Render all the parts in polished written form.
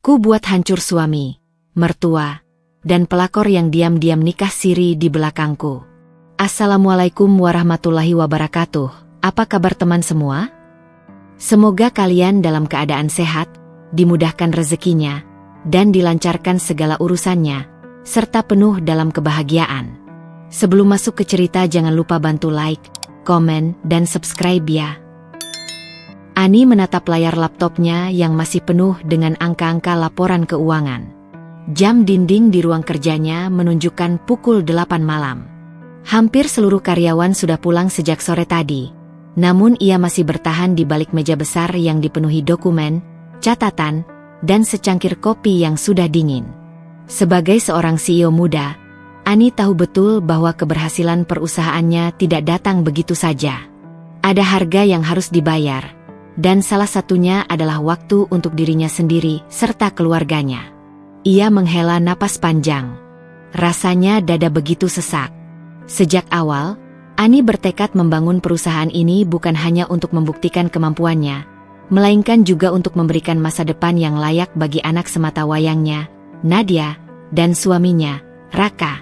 Ku buat hancur suami, mertua, dan pelakor yang diam-diam nikah siri di belakangku. Assalamualaikum warahmatullahi wabarakatuh. Apa kabar teman semua? Semoga kalian dalam keadaan sehat, dimudahkan rezekinya, dan dilancarkan segala urusannya, serta penuh dalam kebahagiaan. Sebelum masuk ke cerita jangan lupa bantu like, komen, dan subscribe ya. Ani menatap layar laptopnya yang masih penuh dengan angka-angka laporan keuangan. Jam dinding di ruang kerjanya menunjukkan pukul 8 malam. Hampir seluruh karyawan sudah pulang sejak sore tadi. Namun ia masih bertahan di balik meja besar yang dipenuhi dokumen, catatan, dan secangkir kopi yang sudah dingin. Sebagai seorang CEO muda, Ani tahu betul bahwa keberhasilan perusahaannya tidak datang begitu saja. Ada harga yang harus dibayar, dan salah satunya adalah waktu untuk dirinya sendiri serta keluarganya. Ia menghela napas panjang. Rasanya dada begitu sesak. Sejak awal, Ani bertekad membangun perusahaan ini bukan hanya untuk membuktikan kemampuannya, melainkan juga untuk memberikan masa depan yang layak bagi anak sematawayangnya, Nadia, dan suaminya, Raka.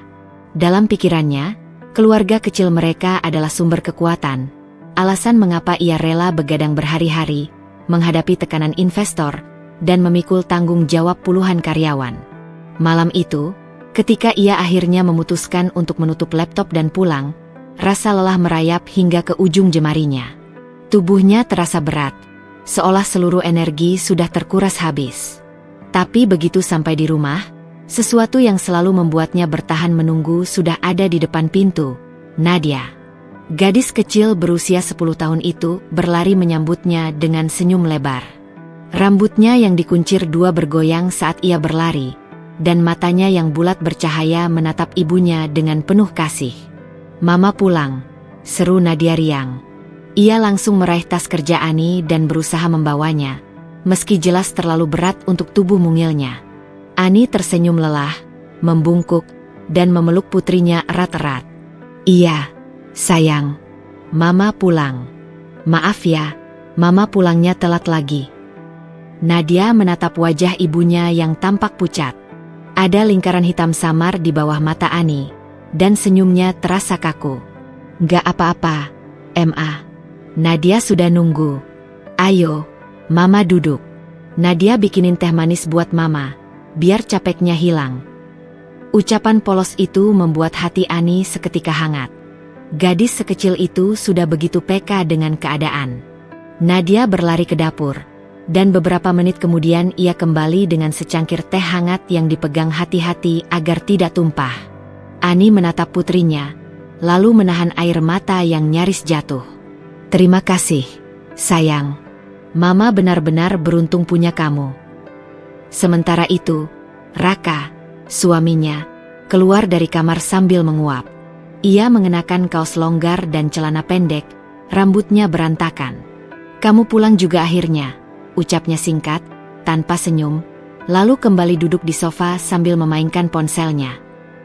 Dalam pikirannya, keluarga kecil mereka adalah sumber kekuatan, alasan mengapa ia rela begadang berhari-hari, menghadapi tekanan investor, dan memikul tanggung jawab puluhan karyawan. Malam itu, ketika ia akhirnya memutuskan untuk menutup laptop dan pulang, rasa lelah merayap hingga ke ujung jemarinya. Tubuhnya terasa berat, seolah seluruh energi sudah terkuras habis. Tapi begitu sampai di rumah, sesuatu yang selalu membuatnya bertahan menunggu sudah ada di depan pintu, Nadia. Gadis kecil berusia 10 tahun itu berlari menyambutnya dengan senyum lebar. Rambutnya yang dikuncir dua bergoyang saat ia berlari, dan matanya yang bulat bercahaya menatap ibunya dengan penuh kasih. "Mama pulang," seru Nadia riang. Ia langsung meraih tas kerja Ani dan berusaha membawanya, meski jelas terlalu berat untuk tubuh mungilnya. Ani tersenyum lelah, membungkuk, dan memeluk putrinya erat-erat. "Iya, sayang. Mama pulang. Maaf ya, Mama pulangnya telat lagi." Nadia menatap wajah ibunya yang tampak pucat. Ada lingkaran hitam samar di bawah mata Ani, dan senyumnya terasa kaku. "Gak apa-apa, Ma. Nadia sudah nunggu. Ayo, Mama duduk. Nadia bikinin teh manis buat Mama, biar capeknya hilang." Ucapan polos itu membuat hati Ani seketika hangat. Gadis sekecil itu sudah begitu peka dengan keadaan. Nadia berlari ke dapur, dan beberapa menit kemudian ia kembali dengan secangkir teh hangat yang dipegang hati-hati agar tidak tumpah. Ani menatap putrinya, lalu menahan air mata yang nyaris jatuh. "Terima kasih, sayang. Mama benar-benar beruntung punya kamu." Sementara itu, Raka, suaminya, keluar dari kamar sambil menguap. Ia mengenakan kaos longgar dan celana pendek, rambutnya berantakan. "Kamu pulang juga akhirnya," ucapnya singkat, tanpa senyum, lalu kembali duduk di sofa sambil memainkan ponselnya.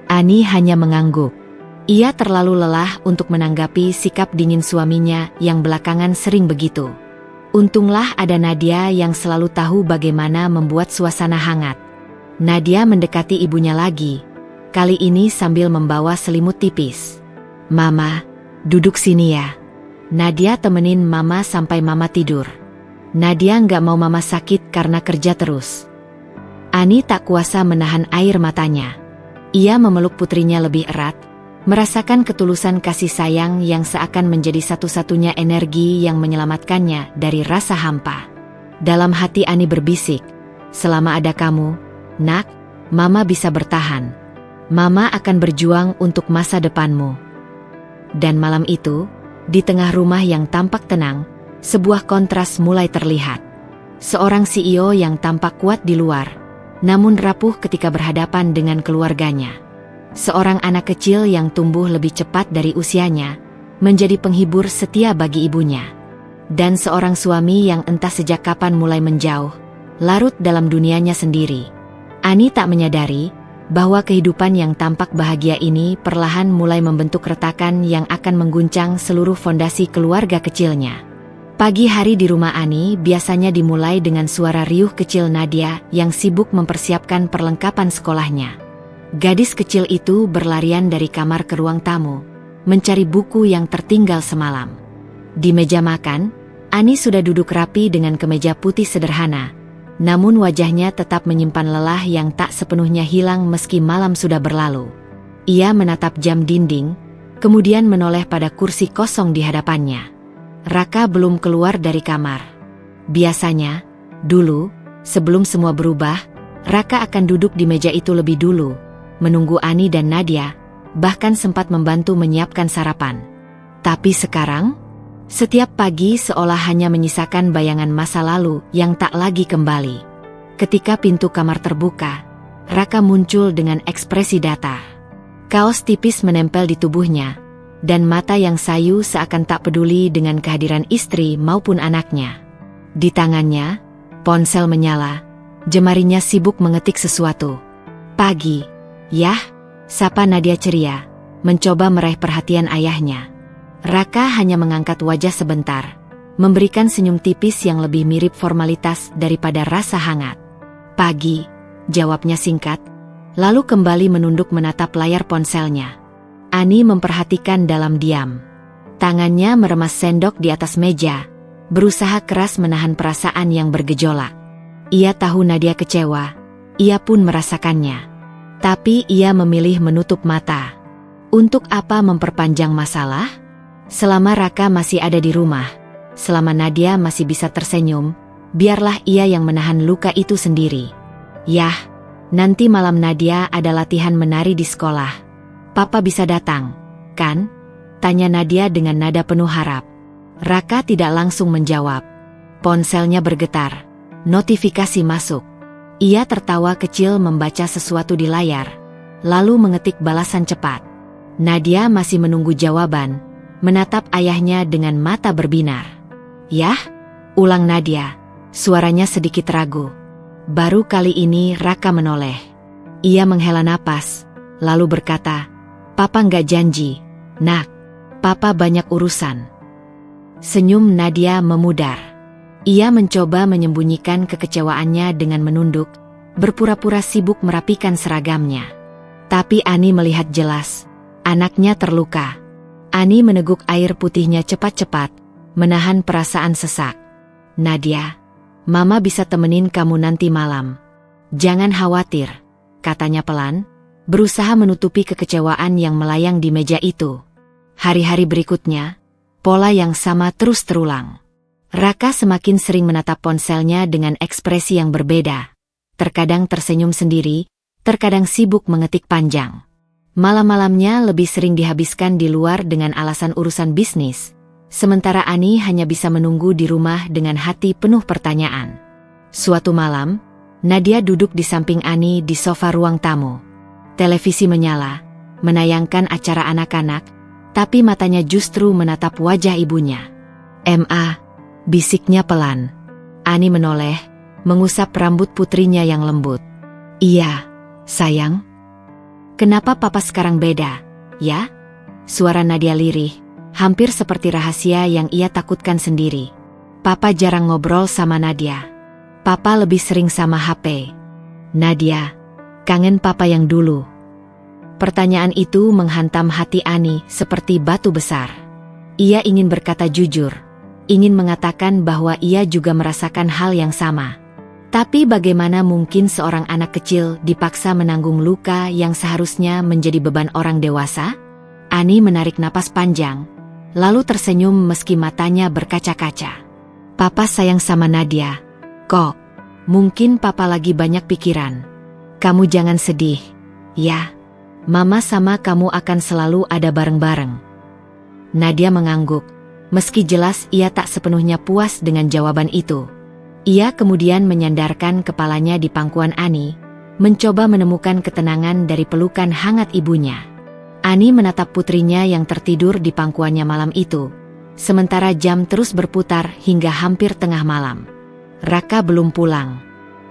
Ani hanya mengangguk. Ia terlalu lelah untuk menanggapi sikap dingin suaminya yang belakangan sering begitu. Untunglah ada Nadia yang selalu tahu bagaimana membuat suasana hangat. Nadia mendekati ibunya lagi, kali ini sambil membawa selimut tipis. "Mama, duduk sini ya. Nadia temenin Mama sampai Mama tidur. Nadia nggak mau Mama sakit karena kerja terus." Ani tak kuasa menahan air matanya. Ia memeluk putrinya lebih erat, merasakan ketulusan kasih sayang yang seakan menjadi satu-satunya energi yang menyelamatkannya dari rasa hampa. Dalam hati Ani berbisik, "Selama ada kamu, Nak, Mama bisa bertahan. Mama akan berjuang untuk masa depanmu." Dan malam itu, di tengah rumah yang tampak tenang, sebuah kontras mulai terlihat. Seorang CEO yang tampak kuat di luar, namun rapuh ketika berhadapan dengan keluarganya. Seorang anak kecil yang tumbuh lebih cepat dari usianya, menjadi penghibur setia bagi ibunya. Dan seorang suami yang entah sejak kapan mulai menjauh, larut dalam dunianya sendiri. Ani tak menyadari bahwa kehidupan yang tampak bahagia ini perlahan mulai membentuk retakan yang akan mengguncang seluruh fondasi keluarga kecilnya. Pagi hari di rumah Ani biasanya dimulai dengan suara riuh kecil Nadia yang sibuk mempersiapkan perlengkapan sekolahnya. Gadis kecil itu berlarian dari kamar ke ruang tamu, mencari buku yang tertinggal semalam. Di meja makan, Ani sudah duduk rapi dengan kemeja putih sederhana, namun wajahnya tetap menyimpan lelah yang tak sepenuhnya hilang meski malam sudah berlalu. Ia menatap jam dinding, kemudian menoleh pada kursi kosong di hadapannya. Raka belum keluar dari kamar. Biasanya, dulu, sebelum semua berubah, Raka akan duduk di meja itu lebih dulu, menunggu Ani dan Nadia, bahkan sempat membantu menyiapkan sarapan. Tapi sekarang, setiap pagi seolah hanya menyisakan bayangan masa lalu yang tak lagi kembali. Ketika pintu kamar terbuka, Raka muncul dengan ekspresi datar. Kaos tipis menempel di tubuhnya, dan mata yang sayu seakan tak peduli dengan kehadiran istri maupun anaknya. Di tangannya, ponsel menyala, jemarinya sibuk mengetik sesuatu. "Pagi, Yah," sapa Nadia ceria, mencoba meraih perhatian ayahnya. Raka hanya mengangkat wajah sebentar, memberikan senyum tipis yang lebih mirip formalitas daripada rasa hangat. "Pagi," jawabnya singkat, lalu kembali menunduk menatap layar ponselnya. Ani memperhatikan dalam diam. Tangannya meremas sendok di atas meja, berusaha keras menahan perasaan yang bergejolak. Ia tahu Nadia kecewa, ia pun merasakannya. Tapi ia memilih menutup mata. Untuk apa memperpanjang masalah? Selama Raka masih ada di rumah, selama Nadia masih bisa tersenyum, biarlah ia yang menahan luka itu sendiri. "Yah, nanti malam Nadia ada latihan menari di sekolah. Papa bisa datang, kan?" tanya Nadia dengan nada penuh harap. Raka tidak langsung menjawab. Ponselnya bergetar. Notifikasi masuk. Ia tertawa kecil membaca sesuatu di layar, lalu mengetik balasan cepat. Nadia masih menunggu jawaban, menatap ayahnya dengan mata berbinar. "Yah?" ulang Nadia, suaranya sedikit ragu. Baru kali ini Raka menoleh. Ia menghela napas, lalu berkata, "Papa nggak janji, Nak. Papa banyak urusan." Senyum Nadia memudar. Ia mencoba menyembunyikan kekecewaannya dengan menunduk, berpura-pura sibuk merapikan seragamnya. Tapi Ani melihat jelas, anaknya terluka. Ani meneguk air putihnya cepat-cepat, menahan perasaan sesak. "Nadia, Mama bisa temenin kamu nanti malam. Jangan khawatir," katanya pelan, berusaha menutupi kekecewaan yang melayang di meja itu. Hari-hari berikutnya, pola yang sama terus terulang. Raka semakin sering menatap ponselnya dengan ekspresi yang berbeda. Terkadang tersenyum sendiri, terkadang sibuk mengetik panjang. Malam-malamnya lebih sering dihabiskan di luar dengan alasan urusan bisnis, sementara Ani hanya bisa menunggu di rumah dengan hati penuh pertanyaan. Suatu malam, Nadia duduk di samping Ani di sofa ruang tamu. Televisi menyala, menayangkan acara anak-anak, tapi matanya justru menatap wajah ibunya. "Ma," bisiknya pelan. Ani menoleh, mengusap rambut putrinya yang lembut. "Iya, sayang. Kenapa papa sekarang beda, ya?" Suara Nadia lirih, hampir seperti rahasia yang ia takutkan sendiri. "Papa jarang ngobrol sama Nadia. Papa lebih sering sama HP. Nadia, kangen papa yang dulu." Pertanyaan itu menghantam hati Ani seperti batu besar. Ia ingin berkata jujur, ingin mengatakan bahwa ia juga merasakan hal yang sama. Tapi bagaimana mungkin seorang anak kecil dipaksa menanggung luka yang seharusnya menjadi beban orang dewasa? Ani menarik napas panjang, lalu tersenyum meski matanya berkaca-kaca. "Papa sayang sama Nadia. Kok, mungkin papa lagi banyak pikiran. Kamu jangan sedih, ya. Mama sama kamu akan selalu ada bareng-bareng." Nadia mengangguk, meski jelas ia tak sepenuhnya puas dengan jawaban itu. Ia kemudian menyandarkan kepalanya di pangkuan Ani, mencoba menemukan ketenangan dari pelukan hangat ibunya. Ani menatap putrinya yang tertidur di pangkuannya malam itu, sementara jam terus berputar hingga hampir tengah malam. Raka belum pulang.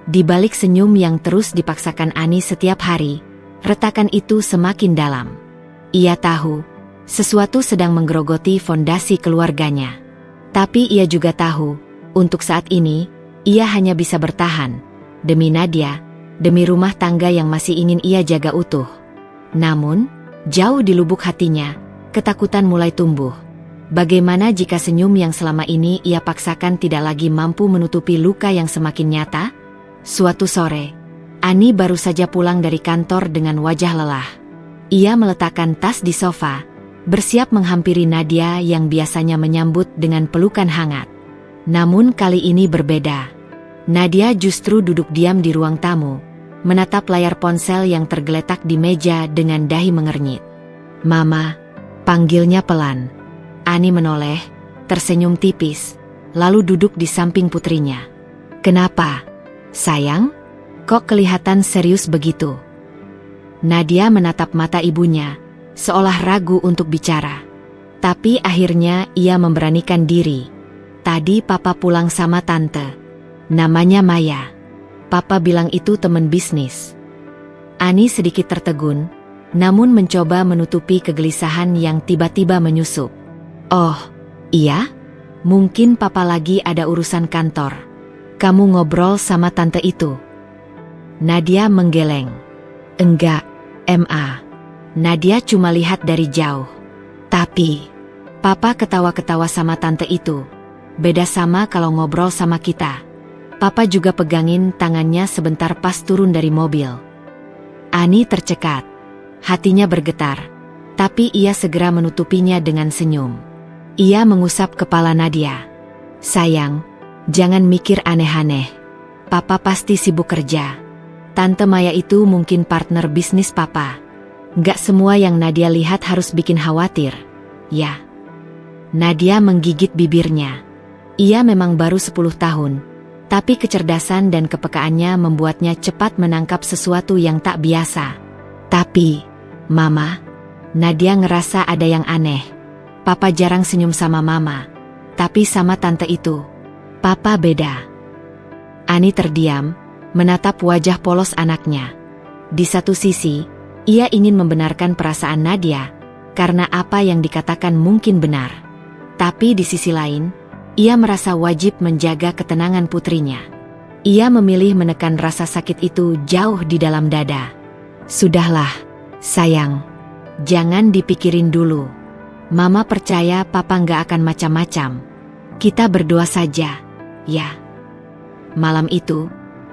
Di balik senyum yang terus dipaksakan Ani setiap hari, retakan itu semakin dalam. Ia tahu, sesuatu sedang menggerogoti fondasi keluarganya. Tapi ia juga tahu, untuk saat ini, ia hanya bisa bertahan. Demi Nadia, demi rumah tangga yang masih ingin ia jaga utuh. Namun, jauh di lubuk hatinya, ketakutan mulai tumbuh. Bagaimana jika senyum yang selama ini ia paksakan tidak lagi mampu menutupi luka yang semakin nyata? Suatu sore, Ani baru saja pulang dari kantor dengan wajah lelah. Ia meletakkan tas di sofa, bersiap menghampiri Nadia yang biasanya menyambut dengan pelukan hangat. Namun kali ini berbeda. Nadia justru duduk diam di ruang tamu, menatap layar ponsel yang tergeletak di meja dengan dahi mengernyit. "Mama," panggilnya pelan. Ani menoleh, tersenyum tipis, lalu duduk di samping putrinya. "Kenapa, sayang? Kok kelihatan serius begitu?" Nadia menatap mata ibunya, seolah ragu untuk bicara. Tapi akhirnya ia memberanikan diri. "Tadi papa pulang sama tante. Namanya Maya. Papa bilang itu teman bisnis." Ani sedikit tertegun, namun mencoba menutupi kegelisahan yang tiba-tiba menyusup. "Oh, iya? Mungkin papa lagi ada urusan kantor. Kamu ngobrol sama tante itu?" Nadia menggeleng. "Enggak, Ma. Nadia cuma lihat dari jauh. Tapi, papa ketawa-ketawa sama tante itu. Beda sama kalau ngobrol sama kita." Papa juga pegangin tangannya sebentar pas turun dari mobil. Ani tercekat. Hatinya bergetar. Tapi ia segera menutupinya dengan senyum. Ia mengusap kepala Nadia. "Sayang, jangan mikir aneh-aneh. Papa pasti sibuk kerja. Tante Maya itu mungkin partner bisnis papa. Gak semua yang Nadia lihat harus bikin khawatir, ya." Nadia menggigit bibirnya. Ia memang baru 10 tahun, tapi kecerdasan dan kepekaannya membuatnya cepat menangkap sesuatu yang tak biasa. "Tapi, Mama," Nadia ngerasa ada yang aneh. "Papa jarang senyum sama Mama, tapi sama tante itu, Papa beda." Ani terdiam, menatap wajah polos anaknya. Di satu sisi, ia ingin membenarkan perasaan Nadia, karena apa yang dikatakan mungkin benar. Tapi di sisi lain, ia merasa wajib menjaga ketenangan putrinya. Ia memilih menekan rasa sakit itu jauh di dalam dada. "Sudahlah, sayang. Jangan dipikirin dulu. Mama percaya papa nggak akan macam-macam. Kita berdoa saja, ya." Malam itu,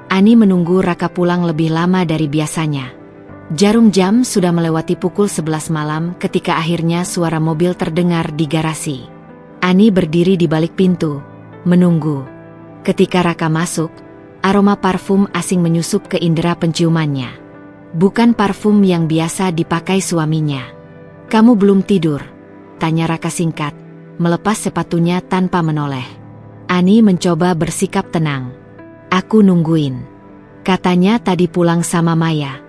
Ani menunggu Raka pulang lebih lama dari biasanya. Jarum jam sudah melewati pukul 11 malam ketika akhirnya suara mobil terdengar di garasi. Ani berdiri di balik pintu, menunggu. Ketika Raka masuk, aroma parfum asing menyusup ke indera penciumannya. Bukan parfum yang biasa dipakai suaminya. "Kamu belum tidur?" tanya Raka singkat, melepas sepatunya tanpa menoleh. Ani mencoba bersikap tenang. "Aku nungguin. Katanya tadi pulang sama Maya."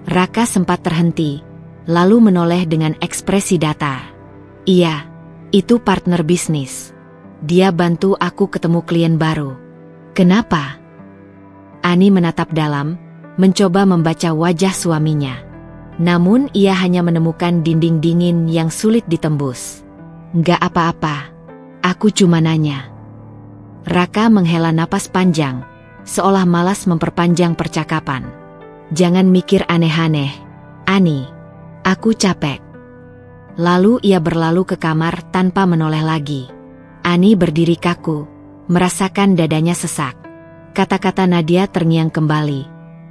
Raka sempat terhenti, lalu menoleh dengan ekspresi datar. "Iya, itu partner bisnis. Dia bantu aku ketemu klien baru." "Kenapa?" Ani menatap dalam, mencoba membaca wajah suaminya. Namun ia hanya menemukan dinding dingin yang sulit ditembus. "Nggak apa-apa. Aku cuma nanya." Raka menghela napas panjang, seolah malas memperpanjang percakapan. "Jangan mikir aneh-aneh, Ani. Aku capek." Lalu ia berlalu ke kamar tanpa menoleh lagi. Ani berdiri kaku, merasakan dadanya sesak. Kata-kata Nadia terngiang kembali.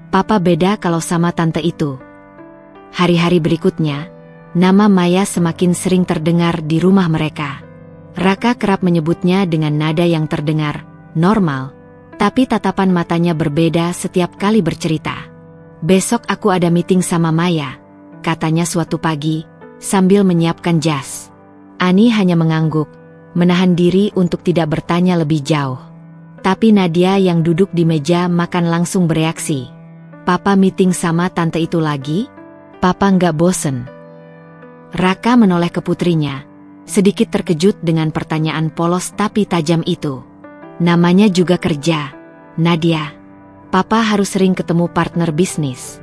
"Papa beda kalau sama tante itu." Hari-hari berikutnya, nama Maya semakin sering terdengar di rumah mereka. Raka kerap menyebutnya dengan nada yang terdengar normal, tapi tatapan matanya berbeda setiap kali bercerita. "Besok aku ada meeting sama Maya," katanya suatu pagi, sambil menyiapkan jas. Ani hanya mengangguk, menahan diri untuk tidak bertanya lebih jauh. Tapi Nadia yang duduk di meja makan langsung bereaksi. "Papa meeting sama tante itu lagi? Papa nggak bosen?" Raka menoleh ke putrinya, sedikit terkejut dengan pertanyaan polos tapi tajam itu. "Namanya juga kerja, Nadia. Papa harus sering ketemu partner bisnis."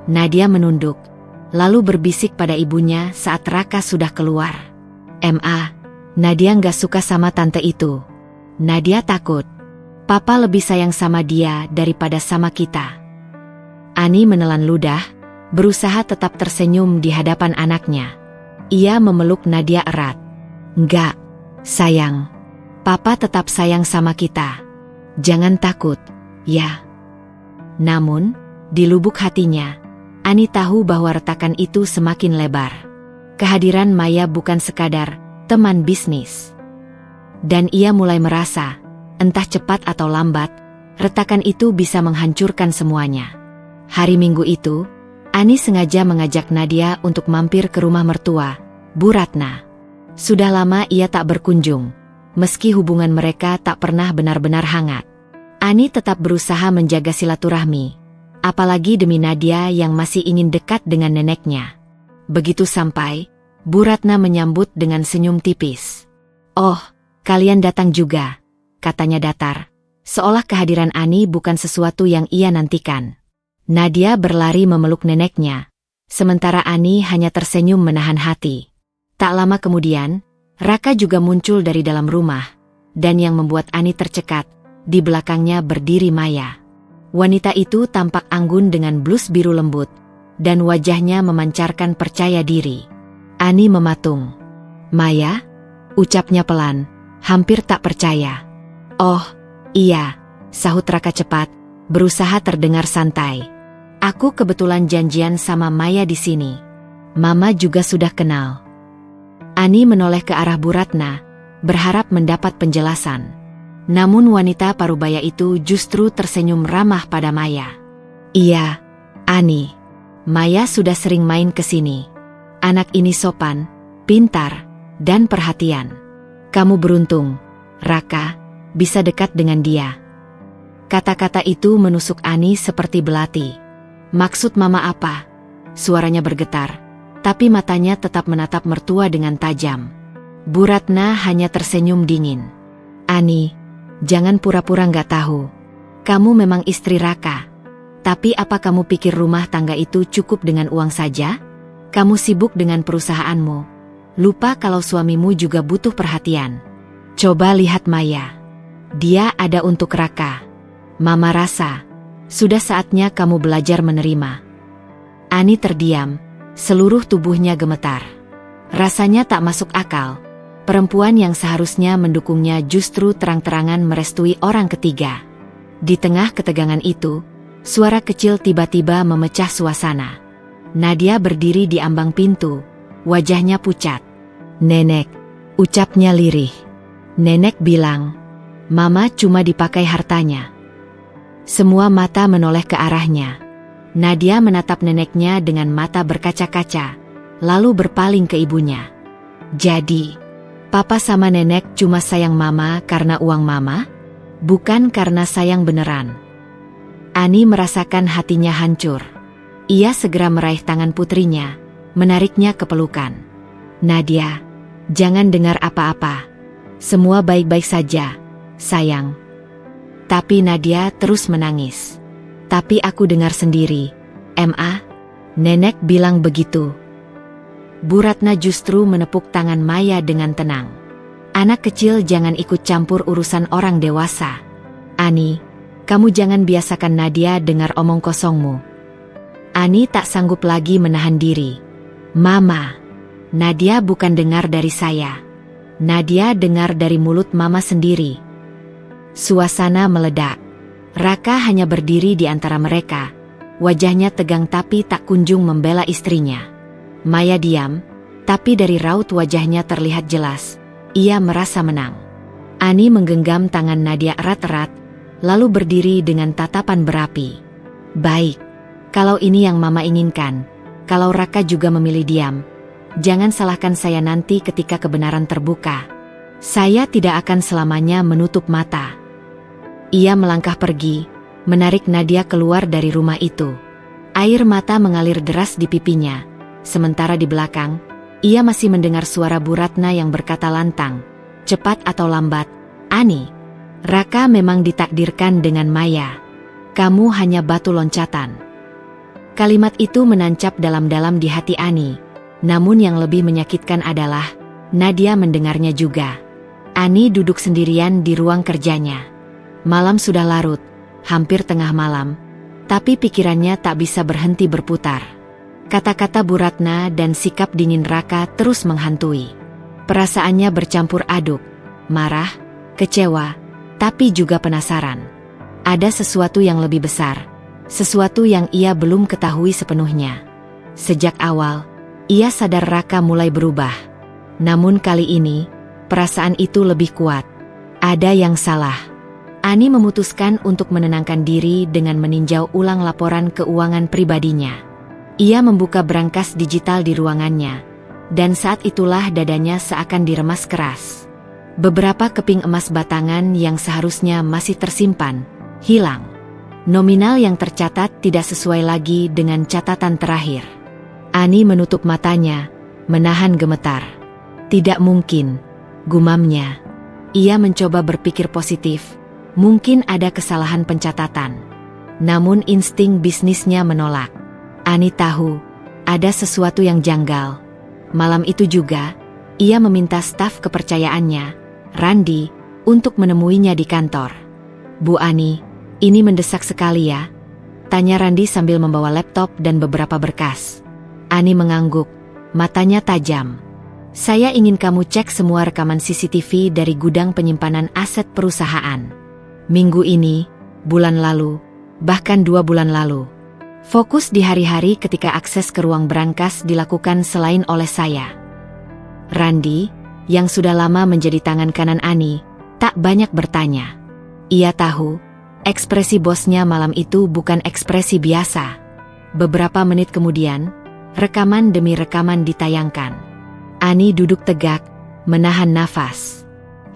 Nadia menunduk, lalu berbisik pada ibunya saat Raka sudah keluar. "Ma, Nadia nggak suka sama tante itu. Nadia takut. Papa lebih sayang sama dia daripada sama kita. Ani menelan ludah, berusaha tetap tersenyum di hadapan anaknya. Ia memeluk Nadia erat. Enggak, sayang. Papa tetap sayang sama kita. Jangan takut, ya. Namun, di lubuk hatinya, Ani tahu bahwa retakan itu semakin lebar. Kehadiran Maya bukan sekadar teman bisnis. Dan ia mulai merasa, entah cepat atau lambat, retakan itu bisa menghancurkan semuanya. Hari Minggu itu, Ani sengaja mengajak Nadia untuk mampir ke rumah mertua, Bu Ratna. Sudah lama ia tak berkunjung, meski hubungan mereka tak pernah benar-benar hangat. Ani tetap berusaha menjaga silaturahmi, apalagi demi Nadia yang masih ingin dekat dengan neneknya. Begitu sampai, Bu Ratna menyambut dengan senyum tipis. "Oh, kalian datang juga," katanya datar, seolah kehadiran Ani bukan sesuatu yang ia nantikan. Nadia berlari memeluk neneknya, sementara Ani hanya tersenyum menahan hati. Tak lama kemudian, Raka juga muncul dari dalam rumah, dan yang membuat Ani tercekat, di belakangnya berdiri Maya. Wanita itu tampak anggun dengan blus biru lembut, dan wajahnya memancarkan percaya diri. Ani mematung. "Maya?" ucapnya pelan, hampir tak percaya. "Oh, iya," sahut Raka cepat, berusaha terdengar santai. "Aku kebetulan janjian sama Maya di sini. Mama juga sudah kenal." Ani menoleh ke arah Bu Ratna, berharap mendapat penjelasan. Namun wanita parubaya itu justru tersenyum ramah pada Maya. "Iya, Ani. Maya sudah sering main ke sini. Anak ini sopan, pintar, dan perhatian. Kamu beruntung, Raka, bisa dekat dengan dia." Kata-kata itu menusuk Ani seperti belati. "Maksud Mama apa?" Suaranya bergetar, tapi matanya tetap menatap mertua dengan tajam. Bu Ratna hanya tersenyum dingin. "Ani, jangan pura-pura nggak tahu. Kamu memang istri Raka. Tapi apa kamu pikir rumah tangga itu cukup dengan uang saja? Kamu sibuk dengan perusahaanmu. Lupa kalau suamimu juga butuh perhatian. Coba lihat Maya. Dia ada untuk Raka. Mama rasa, sudah saatnya kamu belajar menerima." Ani terdiam, seluruh tubuhnya gemetar. Rasanya tak masuk akal. Perempuan yang seharusnya mendukungnya justru terang-terangan merestui orang ketiga. Di tengah ketegangan itu, suara kecil tiba-tiba memecah suasana. Nadia berdiri di ambang pintu, wajahnya pucat. "Nenek," ucapnya lirih. Nenek bilang, "Mama cuma dipakai hartanya." Semua mata menoleh ke arahnya. Nadia menatap neneknya dengan mata berkaca-kaca, lalu berpaling ke ibunya. "Jadi, Papa sama nenek cuma sayang Mama karena uang Mama? Bukan karena sayang beneran?" Ani merasakan hatinya hancur. Ia segera meraih tangan putrinya, menariknya ke pelukan. "Nadia, jangan dengar apa-apa. Semua baik-baik saja, sayang." Tapi Nadia terus menangis. "Tapi aku dengar sendiri, Ma, nenek bilang begitu." Bu Ratna justru menepuk tangan Maya dengan tenang. "Anak kecil jangan ikut campur urusan orang dewasa. Ani, kamu jangan biasakan Nadia dengar omong kosongmu." Ani tak sanggup lagi menahan diri. "Mama, Nadia bukan dengar dari saya. Nadia dengar dari mulut Mama sendiri." Suasana meledak. Raka hanya berdiri di antara mereka. Wajahnya tegang tapi tak kunjung membela istrinya. Maya diam, tapi dari raut wajahnya terlihat jelas, ia merasa menang. Ani menggenggam tangan Nadia erat-erat, lalu berdiri dengan tatapan berapi. "Baik, kalau ini yang Mama inginkan, kalau Raka juga memilih diam, jangan salahkan saya nanti ketika kebenaran terbuka. Saya tidak akan selamanya menutup mata." Ia melangkah pergi, menarik Nadia keluar dari rumah itu. Air mata mengalir deras di pipinya, sementara di belakang, ia masih mendengar suara Bu Ratna yang berkata lantang, "Cepat atau lambat, Ani, Raka memang ditakdirkan dengan Maya. Kamu hanya batu loncatan." Kalimat itu menancap dalam-dalam di hati Ani, namun yang lebih menyakitkan adalah, Nadia mendengarnya juga. Ani duduk sendirian di ruang kerjanya. Malam sudah larut, hampir tengah malam, tapi pikirannya tak bisa berhenti berputar. Kata-kata Bu Ratna dan sikap dingin Raka terus menghantui. Perasaannya bercampur aduk, marah, kecewa, tapi juga penasaran. Ada sesuatu yang lebih besar, sesuatu yang ia belum ketahui sepenuhnya. Sejak awal, ia sadar Raka mulai berubah. Namun kali ini, perasaan itu lebih kuat. Ada yang salah. Ani memutuskan untuk menenangkan diri dengan meninjau ulang laporan keuangan pribadinya. Ia membuka brankas digital di ruangannya, dan saat itulah dadanya seakan diremas keras. Beberapa keping emas batangan yang seharusnya masih tersimpan, hilang. Nominal yang tercatat tidak sesuai lagi dengan catatan terakhir. Ani menutup matanya, menahan gemetar. Tidak mungkin, gumamnya. Ia mencoba berpikir positif, mungkin ada kesalahan pencatatan. Namun insting bisnisnya menolak. Ani tahu, ada sesuatu yang janggal. Malam itu juga, ia meminta staf kepercayaannya, Randi, untuk menemuinya di kantor. Bu Ani, ini mendesak sekali ya? Tanya Randi sambil membawa laptop dan beberapa berkas. Ani mengangguk, matanya tajam. Saya ingin kamu cek semua rekaman CCTV dari gudang penyimpanan aset perusahaan. Minggu ini, bulan lalu, bahkan 2 bulan lalu. Fokus di hari-hari ketika akses ke ruang brankas dilakukan selain oleh saya. Randi, yang sudah lama menjadi tangan kanan Ani, tak banyak bertanya. Ia tahu, ekspresi bosnya malam itu bukan ekspresi biasa. Beberapa menit kemudian, rekaman demi rekaman ditayangkan. Ani duduk tegak, menahan nafas.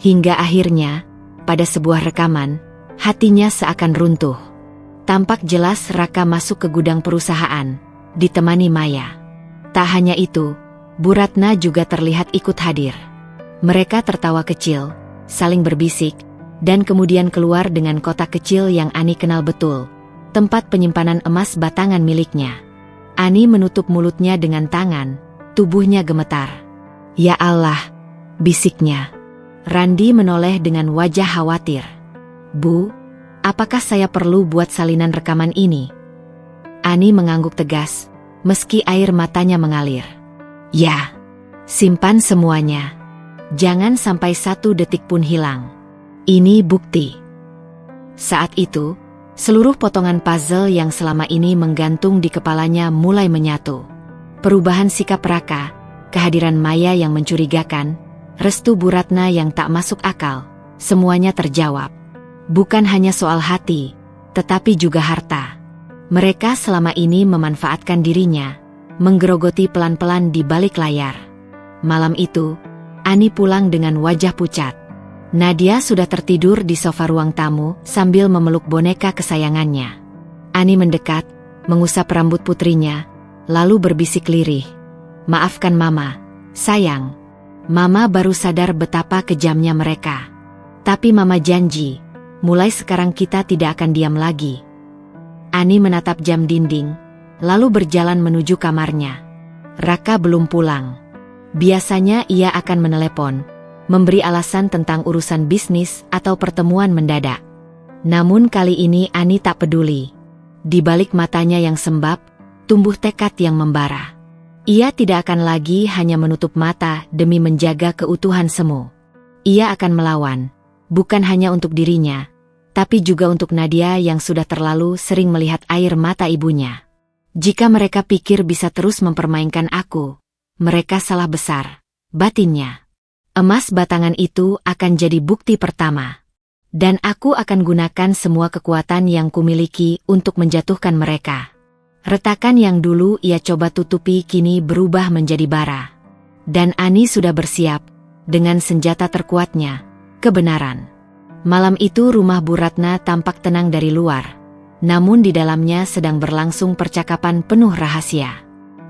Hingga akhirnya, pada sebuah rekaman, hatinya seakan runtuh. Tampak jelas Raka masuk ke gudang perusahaan, ditemani Maya. Tak hanya itu, Bu Ratna juga terlihat ikut hadir. Mereka tertawa kecil, saling berbisik, dan kemudian keluar dengan kotak kecil yang Ani kenal betul, tempat penyimpanan emas batangan miliknya. Ani menutup mulutnya dengan tangan, tubuhnya gemetar. Ya Allah, bisiknya. Randi menoleh dengan wajah khawatir. Bu, apakah saya perlu buat salinan rekaman ini? Ani mengangguk tegas, meski air matanya mengalir. Ya, simpan semuanya. Jangan sampai 1 detik pun hilang. Ini bukti. Saat itu, seluruh potongan puzzle yang selama ini menggantung di kepalanya mulai menyatu. Perubahan sikap Raka, kehadiran Maya yang mencurigakan, restu Bu Ratna yang tak masuk akal, semuanya terjawab. Bukan hanya soal hati, tetapi juga harta. Mereka selama ini memanfaatkan dirinya, menggerogoti pelan-pelan di balik layar. Malam itu, Ani pulang dengan wajah pucat. Nadia sudah tertidur di sofa ruang tamu sambil memeluk boneka kesayangannya. Ani mendekat, mengusap rambut putrinya, lalu berbisik lirih. Maafkan Mama, sayang. Mama baru sadar betapa kejamnya mereka. Tapi Mama janji, mulai sekarang kita tidak akan diam lagi. Ani menatap jam dinding, lalu berjalan menuju kamarnya. Raka belum pulang. Biasanya ia akan menelepon, memberi alasan tentang urusan bisnis atau pertemuan mendadak. Namun kali ini Ani tak peduli. Di balik matanya yang sembab, tumbuh tekad yang membara. Ia tidak akan lagi hanya menutup mata demi menjaga keutuhan semu. Ia akan melawan, bukan hanya untuk dirinya, tapi juga untuk Nadia yang sudah terlalu sering melihat air mata ibunya. Jika mereka pikir bisa terus mempermainkan aku, mereka salah besar, batinnya. Emas batangan itu akan jadi bukti pertama. Dan aku akan gunakan semua kekuatan yang kumiliki untuk menjatuhkan mereka. Retakan yang dulu ia coba tutupi kini berubah menjadi bara. Dan Ani sudah bersiap, dengan senjata terkuatnya, kebenaran. Malam itu rumah Bu Ratna tampak tenang dari luar. Namun di dalamnya sedang berlangsung percakapan penuh rahasia.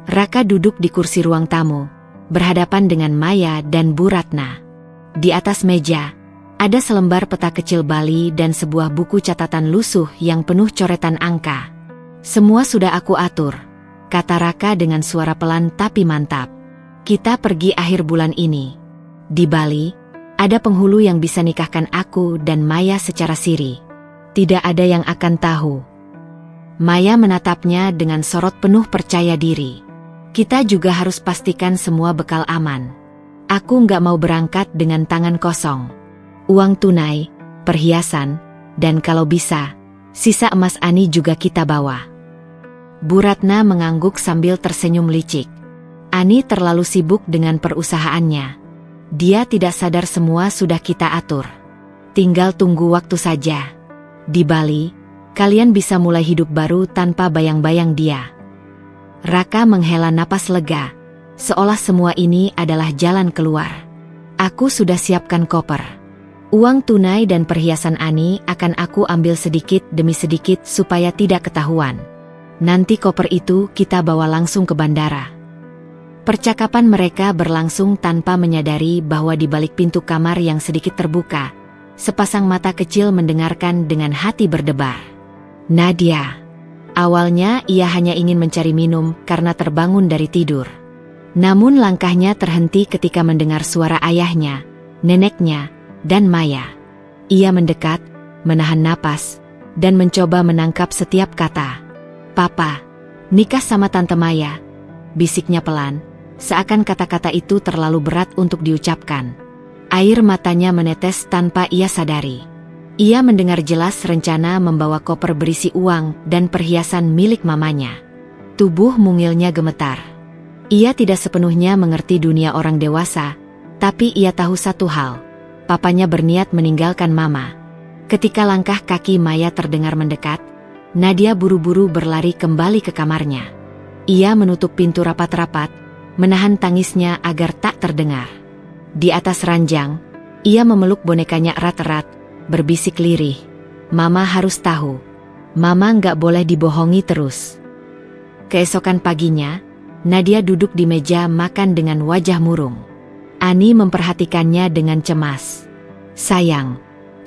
Raka duduk di kursi ruang tamu, berhadapan dengan Maya dan Bu Ratna. Di atas meja, ada selembar peta kecil Bali dan sebuah buku catatan lusuh yang penuh coretan angka. Semua sudah aku atur, kata Raka dengan suara pelan tapi mantap. Kita pergi akhir bulan ini. Di Bali, ada penghulu yang bisa nikahkan aku dan Maya secara siri. Tidak ada yang akan tahu. Maya menatapnya dengan sorot penuh percaya diri. Kita juga harus pastikan semua bekal aman. Aku nggak mau berangkat dengan tangan kosong. Uang tunai, perhiasan, dan kalau bisa, sisa emas Ani juga kita bawa. Bu Ratna mengangguk sambil tersenyum licik. Ani terlalu sibuk dengan perusahaannya. Dia tidak sadar semua sudah kita atur. Tinggal tunggu waktu saja. Di Bali, kalian bisa mulai hidup baru tanpa bayang-bayang dia. Raka menghela napas lega, seolah semua ini adalah jalan keluar. Aku sudah siapkan koper. Uang tunai dan perhiasan Ani akan aku ambil sedikit demi sedikit supaya tidak ketahuan. Nanti koper itu kita bawa langsung ke bandara. Percakapan mereka berlangsung tanpa menyadari bahwa di balik pintu kamar yang sedikit terbuka, sepasang mata kecil mendengarkan dengan hati berdebar. Nadia. Awalnya ia hanya ingin mencari minum karena terbangun dari tidur. Namun langkahnya terhenti ketika mendengar suara ayahnya, neneknya, dan Maya. Ia mendekat, menahan napas, dan mencoba menangkap setiap kata. "Papa, nikah sama Tante Maya," bisiknya pelan, seakan kata-kata itu terlalu berat untuk diucapkan. Air matanya menetes tanpa ia sadari. Ia mendengar jelas rencana membawa koper berisi uang dan perhiasan milik mamanya. Tubuh mungilnya gemetar. Ia tidak sepenuhnya mengerti dunia orang dewasa, tapi ia tahu satu hal. Papanya berniat meninggalkan mama. Ketika langkah kaki Maya terdengar mendekat, Nadia buru-buru berlari kembali ke kamarnya. Ia menutup pintu rapat-rapat, menahan tangisnya agar tak terdengar. Di atas ranjang, ia memeluk bonekanya erat-erat, berbisik lirih. Mama harus tahu. Mama nggak boleh dibohongi terus. Keesokan paginya, Nadia duduk di meja makan dengan wajah murung. Ani memperhatikannya dengan cemas. "Sayang,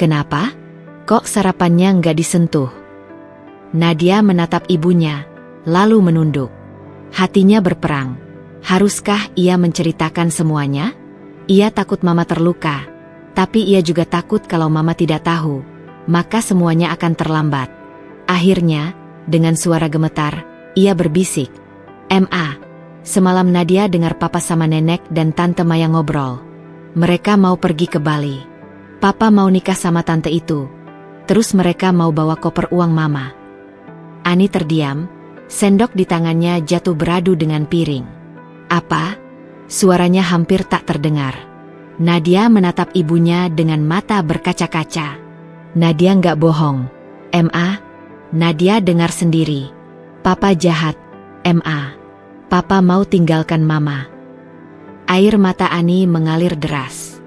kenapa? Kok sarapannya nggak disentuh?" Nadia menatap ibunya, lalu menunduk. Hatinya berperang. Haruskah ia menceritakan semuanya? Ia takut mama terluka, tapi ia juga takut kalau mama tidak tahu, maka semuanya akan terlambat. Akhirnya, dengan suara gemetar, ia berbisik, "Ma, semalam Nadia dengar papa sama nenek dan tante Maya ngobrol. Mereka mau pergi ke Bali. Papa mau nikah sama tante itu. Terus mereka mau bawa koper uang mama." Ani terdiam, sendok di tangannya jatuh beradu dengan piring. "Apa?" Suaranya hampir tak terdengar. Nadia menatap ibunya dengan mata berkaca-kaca. "Nadia nggak bohong, Ma. Nadia dengar sendiri. Papa jahat, Ma. Papa mau tinggalkan mama." Air mata Ani mengalir deras.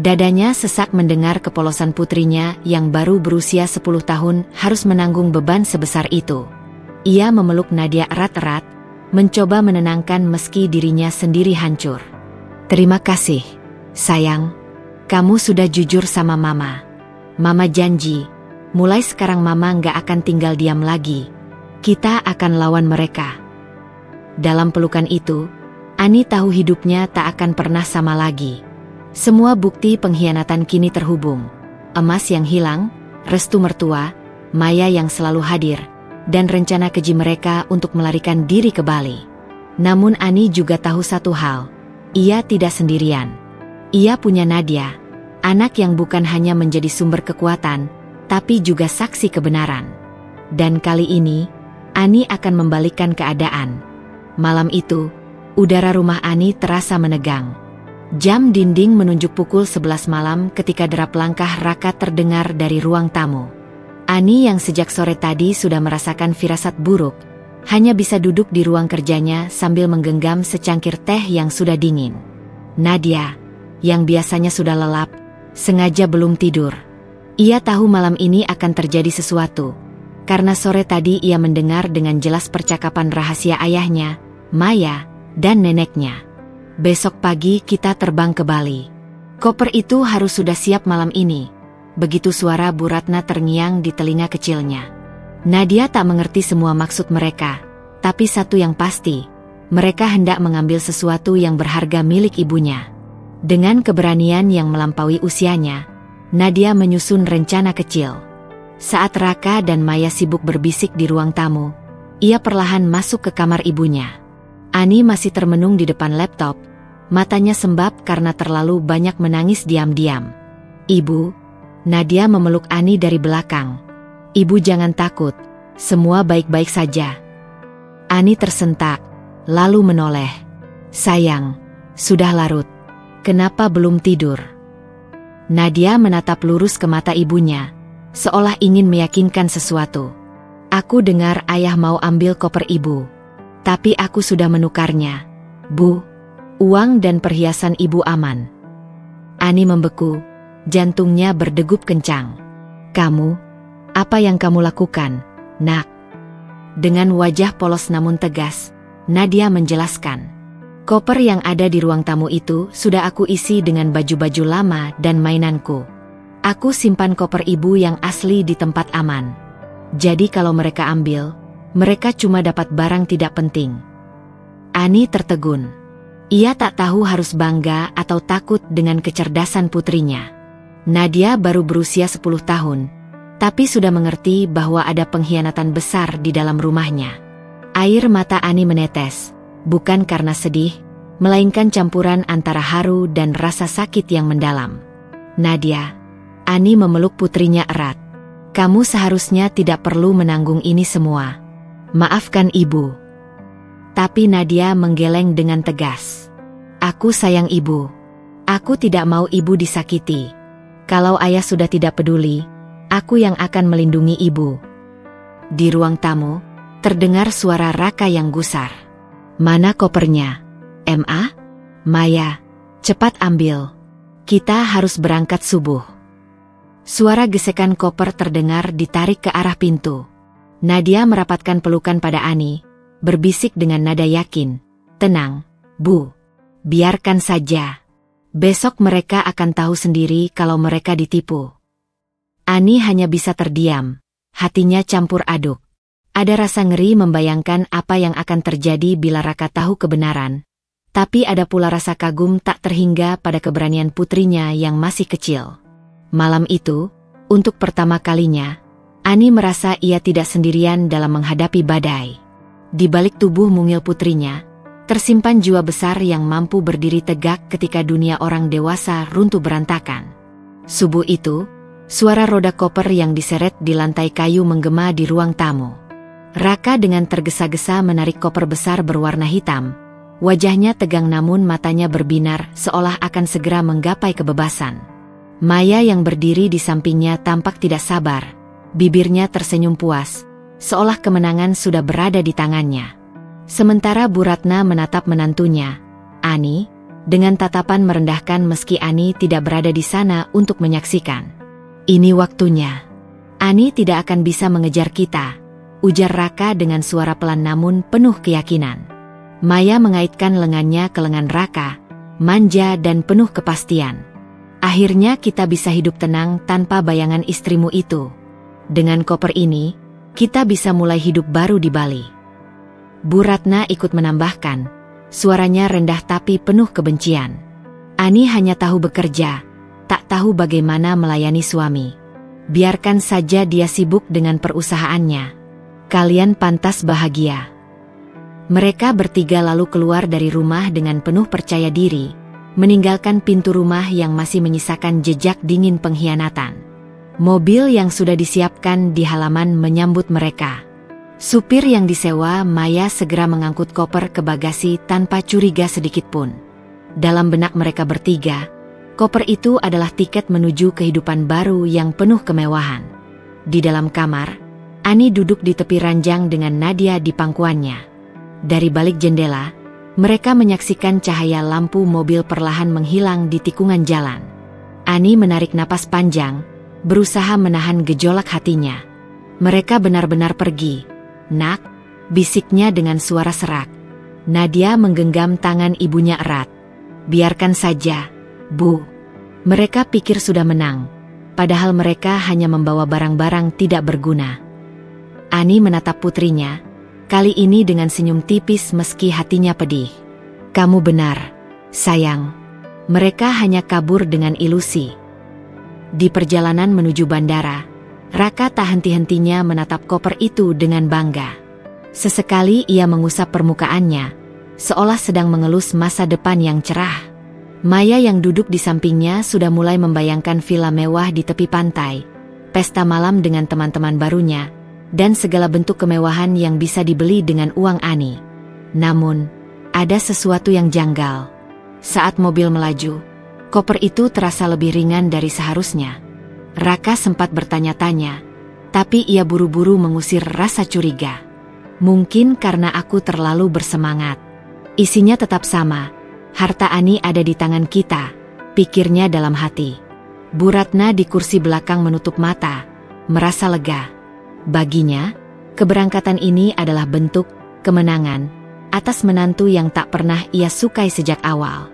Dadanya sesak mendengar kepolosan putrinya yang baru berusia 10 tahun harus menanggung beban sebesar itu. Ia memeluk Nadia erat-erat, mencoba menenangkan meski dirinya sendiri hancur. "Terima kasih, sayang. Kamu sudah jujur sama mama. Mama janji, mulai sekarang mama nggak akan tinggal diam lagi. Kita akan lawan mereka." Dalam pelukan itu, Ani tahu hidupnya tak akan pernah sama lagi. Semua bukti pengkhianatan kini terhubung. Emas yang hilang, restu mertua, Maya yang selalu hadir, dan rencana keji mereka untuk melarikan diri ke Bali. Namun Ani juga tahu satu hal. Ia tidak sendirian. Ia punya Nadia, anak yang bukan hanya menjadi sumber kekuatan, tapi juga saksi kebenaran. Dan kali ini, Ani akan membalikkan keadaan. Malam itu, udara rumah Ani terasa menegang. Jam dinding menunjuk pukul 11 malam ketika derap langkah Raka terdengar dari ruang tamu. Ani yang sejak sore tadi sudah merasakan firasat buruk, hanya bisa duduk di ruang kerjanya sambil menggenggam secangkir teh yang sudah dingin. Nadia, yang biasanya sudah lelap, sengaja belum tidur. Ia tahu malam ini akan terjadi sesuatu, karena sore tadi ia mendengar dengan jelas percakapan rahasia ayahnya, Maya, dan neneknya. "Besok pagi kita terbang ke Bali. Koper itu harus sudah siap malam ini." Begitu suara Bu Ratna terngiang di telinga kecilnya. Nadia tak mengerti semua maksud mereka, tapi satu yang pasti, mereka hendak mengambil sesuatu yang berharga milik ibunya. Dengan keberanian yang melampaui usianya, Nadia menyusun rencana kecil. Saat Raka dan Maya sibuk berbisik di ruang tamu, ia perlahan masuk ke kamar ibunya. Ani masih termenung di depan laptop, matanya sembab karena terlalu banyak menangis diam-diam. "Ibu," Nadia memeluk Ani dari belakang. "Ibu jangan takut, semua baik-baik saja." Ani tersentak, lalu menoleh. "Sayang, sudah larut. Kenapa belum tidur?" Nadia menatap lurus ke mata ibunya, seolah ingin meyakinkan sesuatu. "Aku dengar ayah mau ambil koper ibu. Tapi aku sudah menukarnya, Bu. Uang dan perhiasan ibu aman." Ani membeku, jantungnya berdegup kencang. "Kamu? Apa yang kamu lakukan, Nak?" Dengan wajah polos namun tegas, Nadia menjelaskan. "Koper yang ada di ruang tamu itu sudah aku isi dengan baju-baju lama dan mainanku. Aku simpan koper ibu yang asli di tempat aman. Jadi kalau mereka ambil, mereka cuma dapat barang tidak penting." Ani tertegun. Ia tak tahu harus bangga atau takut dengan kecerdasan putrinya. Nadia baru berusia 10 tahun, tapi sudah mengerti bahwa ada pengkhianatan besar di dalam rumahnya. Air mata Ani menetes, bukan karena sedih, melainkan campuran antara haru dan rasa sakit yang mendalam. "Nadia," Ani memeluk putrinya erat. "Kamu seharusnya tidak perlu menanggung ini semua. Maafkan ibu." Tapi Nadia menggeleng dengan tegas. "Aku sayang ibu. Aku tidak mau ibu disakiti. Kalau ayah sudah tidak peduli, aku yang akan melindungi ibu." Di ruang tamu, terdengar suara Raka yang gusar. "Mana kopernya? Ma? Maya, cepat ambil. Kita harus berangkat subuh." Suara gesekan koper terdengar ditarik ke arah pintu. Nadia merapatkan pelukan pada Ani, berbisik dengan nada yakin, "Tenang, Bu. Biarkan saja. Besok mereka akan tahu sendiri kalau mereka ditipu." Ani hanya bisa terdiam, hatinya campur aduk. Ada rasa ngeri membayangkan apa yang akan terjadi bila Raka tahu kebenaran. Tapi ada pula rasa kagum tak terhingga pada keberanian putrinya yang masih kecil. Malam itu, untuk pertama kalinya, Ani merasa ia tidak sendirian dalam menghadapi badai. Di balik tubuh mungil putrinya, tersimpan jiwa besar yang mampu berdiri tegak ketika dunia orang dewasa runtuh berantakan. Subuh itu, suara roda koper yang diseret di lantai kayu menggema di ruang tamu. Raka dengan tergesa-gesa menarik koper besar berwarna hitam. Wajahnya tegang namun matanya berbinar seolah akan segera menggapai kebebasan. Maya yang berdiri di sampingnya tampak tidak sabar. Bibirnya tersenyum puas, seolah kemenangan sudah berada di tangannya. Sementara Bu Ratna menatap menantunya, Ani, dengan tatapan merendahkan meski Ani tidak berada di sana untuk menyaksikan. "Ini waktunya. Ani tidak akan bisa mengejar kita," ujar Raka dengan suara pelan namun penuh keyakinan. Maya mengaitkan lengannya ke lengan Raka, manja dan penuh kepastian. "Akhirnya kita bisa hidup tenang tanpa bayangan istrimu itu. Dengan koper ini, kita bisa mulai hidup baru di Bali." Bu Ratna ikut menambahkan, suaranya rendah tapi penuh kebencian. "Ani hanya tahu bekerja, tak tahu bagaimana melayani suami. Biarkan saja dia sibuk dengan perusahaannya. Kalian pantas bahagia." Mereka bertiga lalu keluar dari rumah dengan penuh percaya diri, meninggalkan pintu rumah yang masih menyisakan jejak dingin pengkhianatan. Mobil yang sudah disiapkan di halaman menyambut mereka. Supir yang disewa Maya segera mengangkut koper ke bagasi tanpa curiga sedikitpun. Dalam benak mereka bertiga, koper itu adalah tiket menuju kehidupan baru yang penuh kemewahan. Di dalam kamar, Ani duduk di tepi ranjang dengan Nadia di pangkuannya. Dari balik jendela, mereka menyaksikan cahaya lampu mobil perlahan menghilang di tikungan jalan. Ani menarik napas panjang, berusaha menahan gejolak hatinya. "Mereka benar-benar pergi, Nak," bisiknya dengan suara serak. Nadia menggenggam tangan ibunya erat. "Biarkan saja, Bu. Mereka pikir sudah menang, padahal mereka hanya membawa barang-barang tidak berguna." Ani menatap putrinya, kali ini dengan senyum tipis meski hatinya pedih. "Kamu benar, sayang. Mereka hanya kabur dengan ilusi. Di perjalanan menuju bandara, Raka tak henti-hentinya menatap koper itu dengan bangga. Sesekali ia mengusap permukaannya, seolah sedang mengelus masa depan yang cerah. Maya yang duduk di sampingnya sudah mulai membayangkan villa mewah di tepi pantai, pesta malam dengan teman-teman barunya, dan segala bentuk kemewahan yang bisa dibeli dengan uang Ani. Namun, ada sesuatu yang janggal. Saat mobil melaju, koper itu terasa lebih ringan dari seharusnya. Raka sempat bertanya-tanya, tapi ia buru-buru mengusir rasa curiga. Mungkin karena aku terlalu bersemangat. Isinya tetap sama, harta Ani ada di tangan kita, pikirnya dalam hati. Bu Ratna di kursi belakang menutup mata, merasa lega. Baginya, keberangkatan ini adalah bentuk kemenangan atas menantu yang tak pernah ia sukai sejak awal.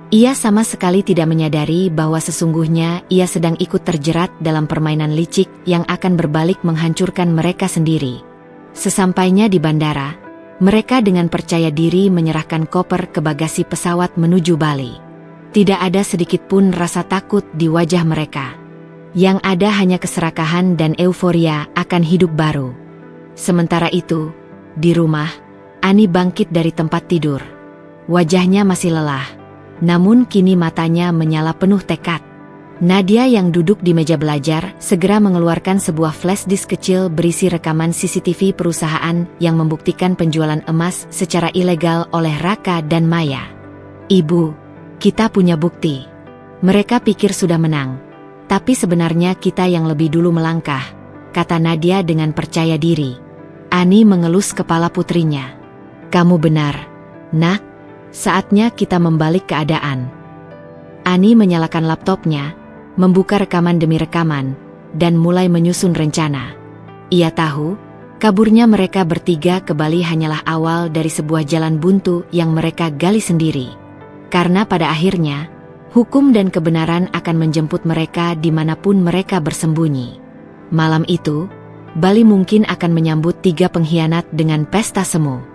Ia sama sekali tidak menyadari bahwa sesungguhnya ia sedang ikut terjerat dalam permainan licik yang akan berbalik menghancurkan mereka sendiri. Sesampainya di bandara, mereka dengan percaya diri menyerahkan koper ke bagasi pesawat menuju Bali. Tidak ada sedikit pun rasa takut di wajah mereka. Yang ada hanya keserakahan dan euforia akan hidup baru. Sementara itu, di rumah, Ani bangkit dari tempat tidur. Wajahnya masih lelah. Namun kini matanya menyala penuh tekad. Nadia yang duduk di meja belajar segera mengeluarkan sebuah flash disk kecil berisi rekaman CCTV perusahaan yang membuktikan penjualan emas secara ilegal oleh Raka dan Maya. Ibu, kita punya bukti. Mereka pikir sudah menang. Tapi sebenarnya kita yang lebih dulu melangkah, kata Nadia dengan percaya diri. Ani mengelus kepala putrinya. Kamu benar, Nak. Saatnya kita membalik keadaan. Ani menyalakan laptopnya, membuka rekaman demi rekaman, dan mulai menyusun rencana. Ia tahu, kaburnya mereka bertiga ke Bali hanyalah awal dari sebuah jalan buntu yang mereka gali sendiri. Karena pada akhirnya, hukum dan kebenaran akan menjemput mereka dimanapun mereka bersembunyi. Malam itu, Bali mungkin akan menyambut 3 pengkhianat dengan pesta semu.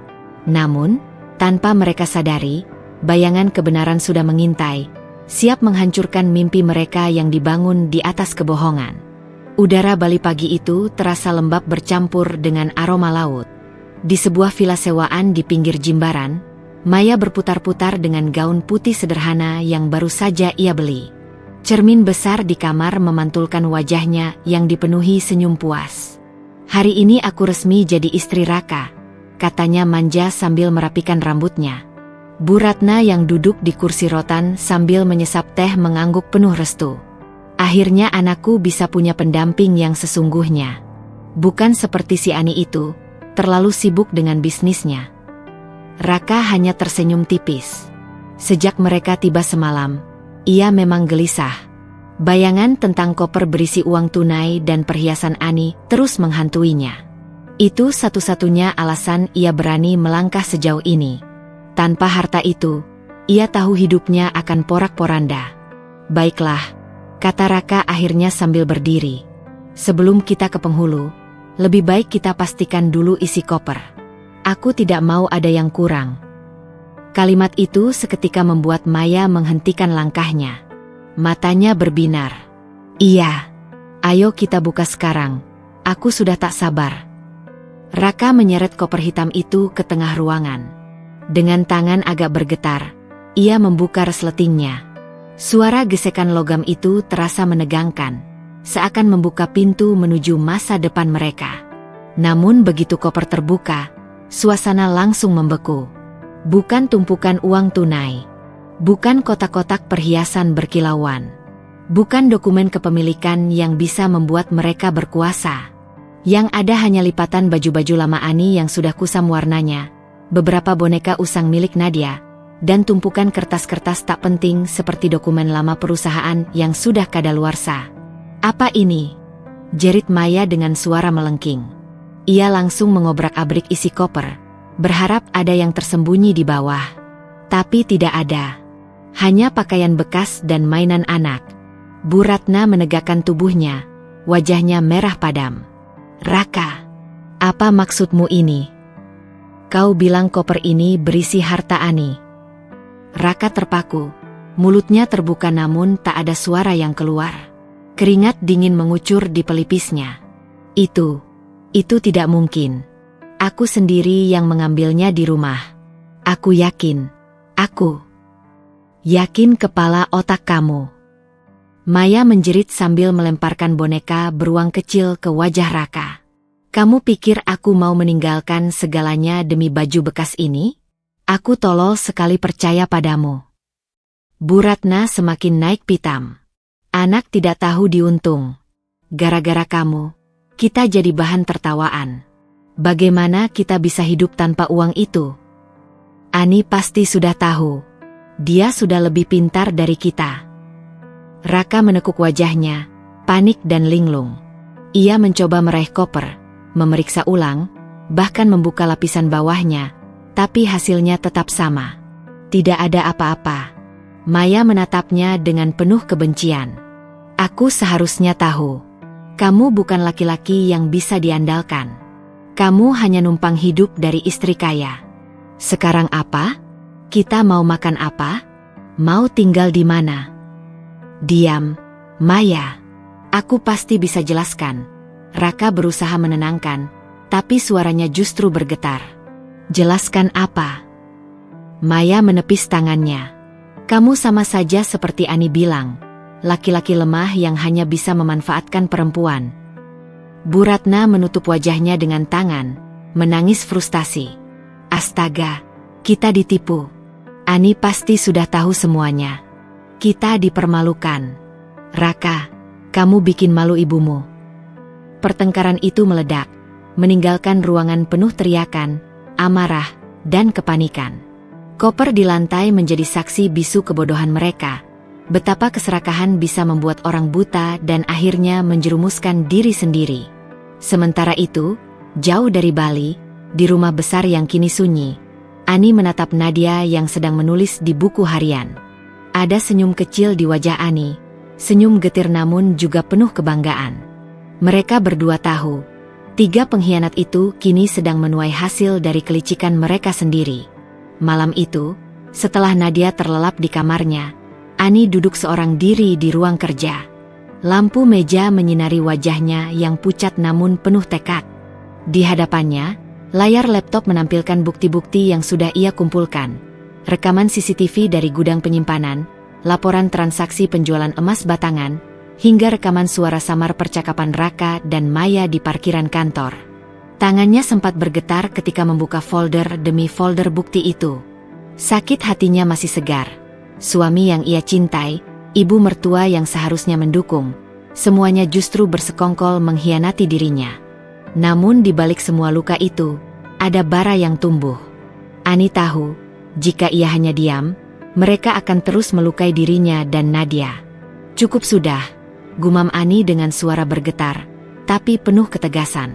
Namun, tanpa mereka sadari, bayangan kebenaran sudah mengintai, siap menghancurkan mimpi mereka yang dibangun di atas kebohongan. Udara Bali pagi itu terasa lembab bercampur dengan aroma laut. Di sebuah villa sewaan di pinggir Jimbaran, Maya berputar-putar dengan gaun putih sederhana yang baru saja ia beli. Cermin besar di kamar memantulkan wajahnya yang dipenuhi senyum puas. Hari ini aku resmi jadi istri Raka, katanya manja sambil merapikan rambutnya. Bu Ratna yang duduk di kursi rotan sambil menyesap teh mengangguk penuh restu. Akhirnya anakku bisa punya pendamping yang sesungguhnya. Bukan seperti si Ani itu, terlalu sibuk dengan bisnisnya. Raka hanya tersenyum tipis. Sejak mereka tiba semalam, ia memang gelisah. Bayangan tentang koper berisi uang tunai dan perhiasan Ani terus menghantuinya. Itu satu-satunya alasan ia berani melangkah sejauh ini. Tanpa harta itu, ia tahu hidupnya akan porak-poranda. Baiklah, kata Raka akhirnya sambil berdiri. Sebelum kita ke penghulu, lebih baik kita pastikan dulu isi koper. Aku tidak mau ada yang kurang. Kalimat itu seketika membuat Maya menghentikan langkahnya. Matanya berbinar. Iya, ayo kita buka sekarang. Aku sudah tak sabar. Raka menyeret koper hitam itu ke tengah ruangan. Dengan tangan agak bergetar, ia membuka resletingnya. Suara gesekan logam itu terasa menegangkan, seakan membuka pintu menuju masa depan mereka. Namun begitu koper terbuka, suasana langsung membeku. Bukan tumpukan uang tunai. Bukan kotak-kotak perhiasan berkilauan. Bukan dokumen kepemilikan yang bisa membuat mereka berkuasa. Yang ada hanya lipatan baju-baju lama Ani yang sudah kusam warnanya, beberapa boneka usang milik Nadia, dan tumpukan kertas-kertas tak penting seperti dokumen lama perusahaan yang sudah kadaluarsa. Apa ini? Jerit Maya dengan suara melengking. Ia langsung mengobrak-abrik isi koper, berharap ada yang tersembunyi di bawah. Tapi tidak ada. Hanya pakaian bekas dan mainan anak. Bu Ratna menegakkan tubuhnya, wajahnya merah padam. Raka, apa maksudmu ini? Kau bilang koper ini berisi harta Ani. Raka terpaku, Mulutnya terbuka namun tak ada suara yang keluar. Keringat dingin mengucur di pelipisnya. Itu tidak mungkin. Aku sendiri yang mengambilnya di rumah. Aku yakin kepala otak kamu. Maya menjerit sambil melemparkan boneka beruang kecil ke wajah Raka. Kamu pikir aku mau meninggalkan segalanya demi baju bekas ini? Aku tolol sekali percaya padamu. Bu Ratna semakin naik pitam. Anak tidak tahu diuntung. Gara-gara kamu, kita jadi bahan tertawaan. Bagaimana kita bisa hidup tanpa uang itu? Ani pasti sudah tahu. Dia sudah lebih pintar dari kita. Raka menekuk wajahnya, panik dan linglung. Ia mencoba meraih koper, memeriksa ulang, bahkan membuka lapisan bawahnya, tapi hasilnya tetap sama. Tidak ada apa-apa. Maya menatapnya dengan penuh kebencian. Aku seharusnya tahu. Kamu bukan laki-laki yang bisa diandalkan. Kamu hanya numpang hidup dari istri kaya. Sekarang apa? Kita mau makan apa? Mau tinggal di mana? Diam, Maya. Aku pasti bisa jelaskan. Raka berusaha menenangkan, tapi suaranya justru bergetar. Jelaskan apa? Maya menepis tangannya. Kamu sama saja seperti Ani bilang, laki-laki lemah yang hanya bisa memanfaatkan perempuan. Bu Ratna menutup wajahnya dengan tangan, menangis frustasi. Astaga, kita ditipu. Ani pasti sudah tahu semuanya. Kita dipermalukan. Raka, kamu bikin malu ibumu. Pertengkaran itu meledak, meninggalkan ruangan penuh teriakan, amarah, dan kepanikan. Koper di lantai menjadi saksi bisu kebodohan mereka. Betapa keserakahan bisa membuat orang buta dan akhirnya menjerumuskan diri sendiri. Sementara itu, jauh dari Bali, di rumah besar yang kini sunyi, Ani menatap Nadia yang sedang menulis di buku harian. Ada senyum kecil di wajah Ani, senyum getir namun juga penuh kebanggaan. Mereka berdua tahu, 3 pengkhianat itu kini sedang menuai hasil dari kelicikan mereka sendiri. Malam itu, setelah Nadia terlelap di kamarnya, Ani duduk seorang diri di ruang kerja. Lampu meja menyinari wajahnya yang pucat namun penuh tekad. Di hadapannya, layar laptop menampilkan bukti-bukti yang sudah ia kumpulkan. Rekaman CCTV dari gudang penyimpanan, laporan transaksi penjualan emas batangan, hingga rekaman suara samar percakapan Raka dan Maya di parkiran kantor. Tangannya sempat bergetar ketika membuka folder demi folder bukti itu. Sakit hatinya masih segar. Suami yang ia cintai, ibu mertua yang seharusnya mendukung, semuanya justru bersekongkol mengkhianati dirinya. Namun di balik semua luka itu, ada bara yang tumbuh. Ani tahu, jika ia hanya diam, mereka akan terus melukai dirinya dan Nadia. Cukup sudah, gumam Ani dengan suara bergetar, tapi penuh ketegasan.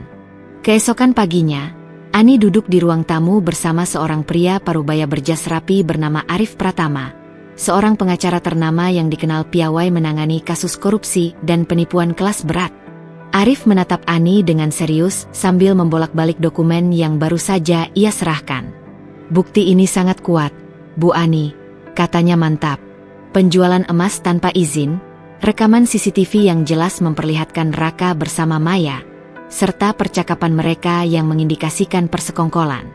Keesokan paginya, Ani duduk di ruang tamu bersama seorang pria parubaya berjas rapi bernama Arif Pratama, seorang pengacara ternama yang dikenal piawai menangani kasus korupsi dan penipuan kelas berat. Arif menatap Ani dengan serius sambil membolak-balik dokumen yang baru saja ia serahkan. Bukti ini sangat kuat, Bu Ani, katanya mantap. Penjualan emas tanpa izin, rekaman CCTV yang jelas memperlihatkan Raka bersama Maya, serta percakapan mereka yang mengindikasikan persekongkolan.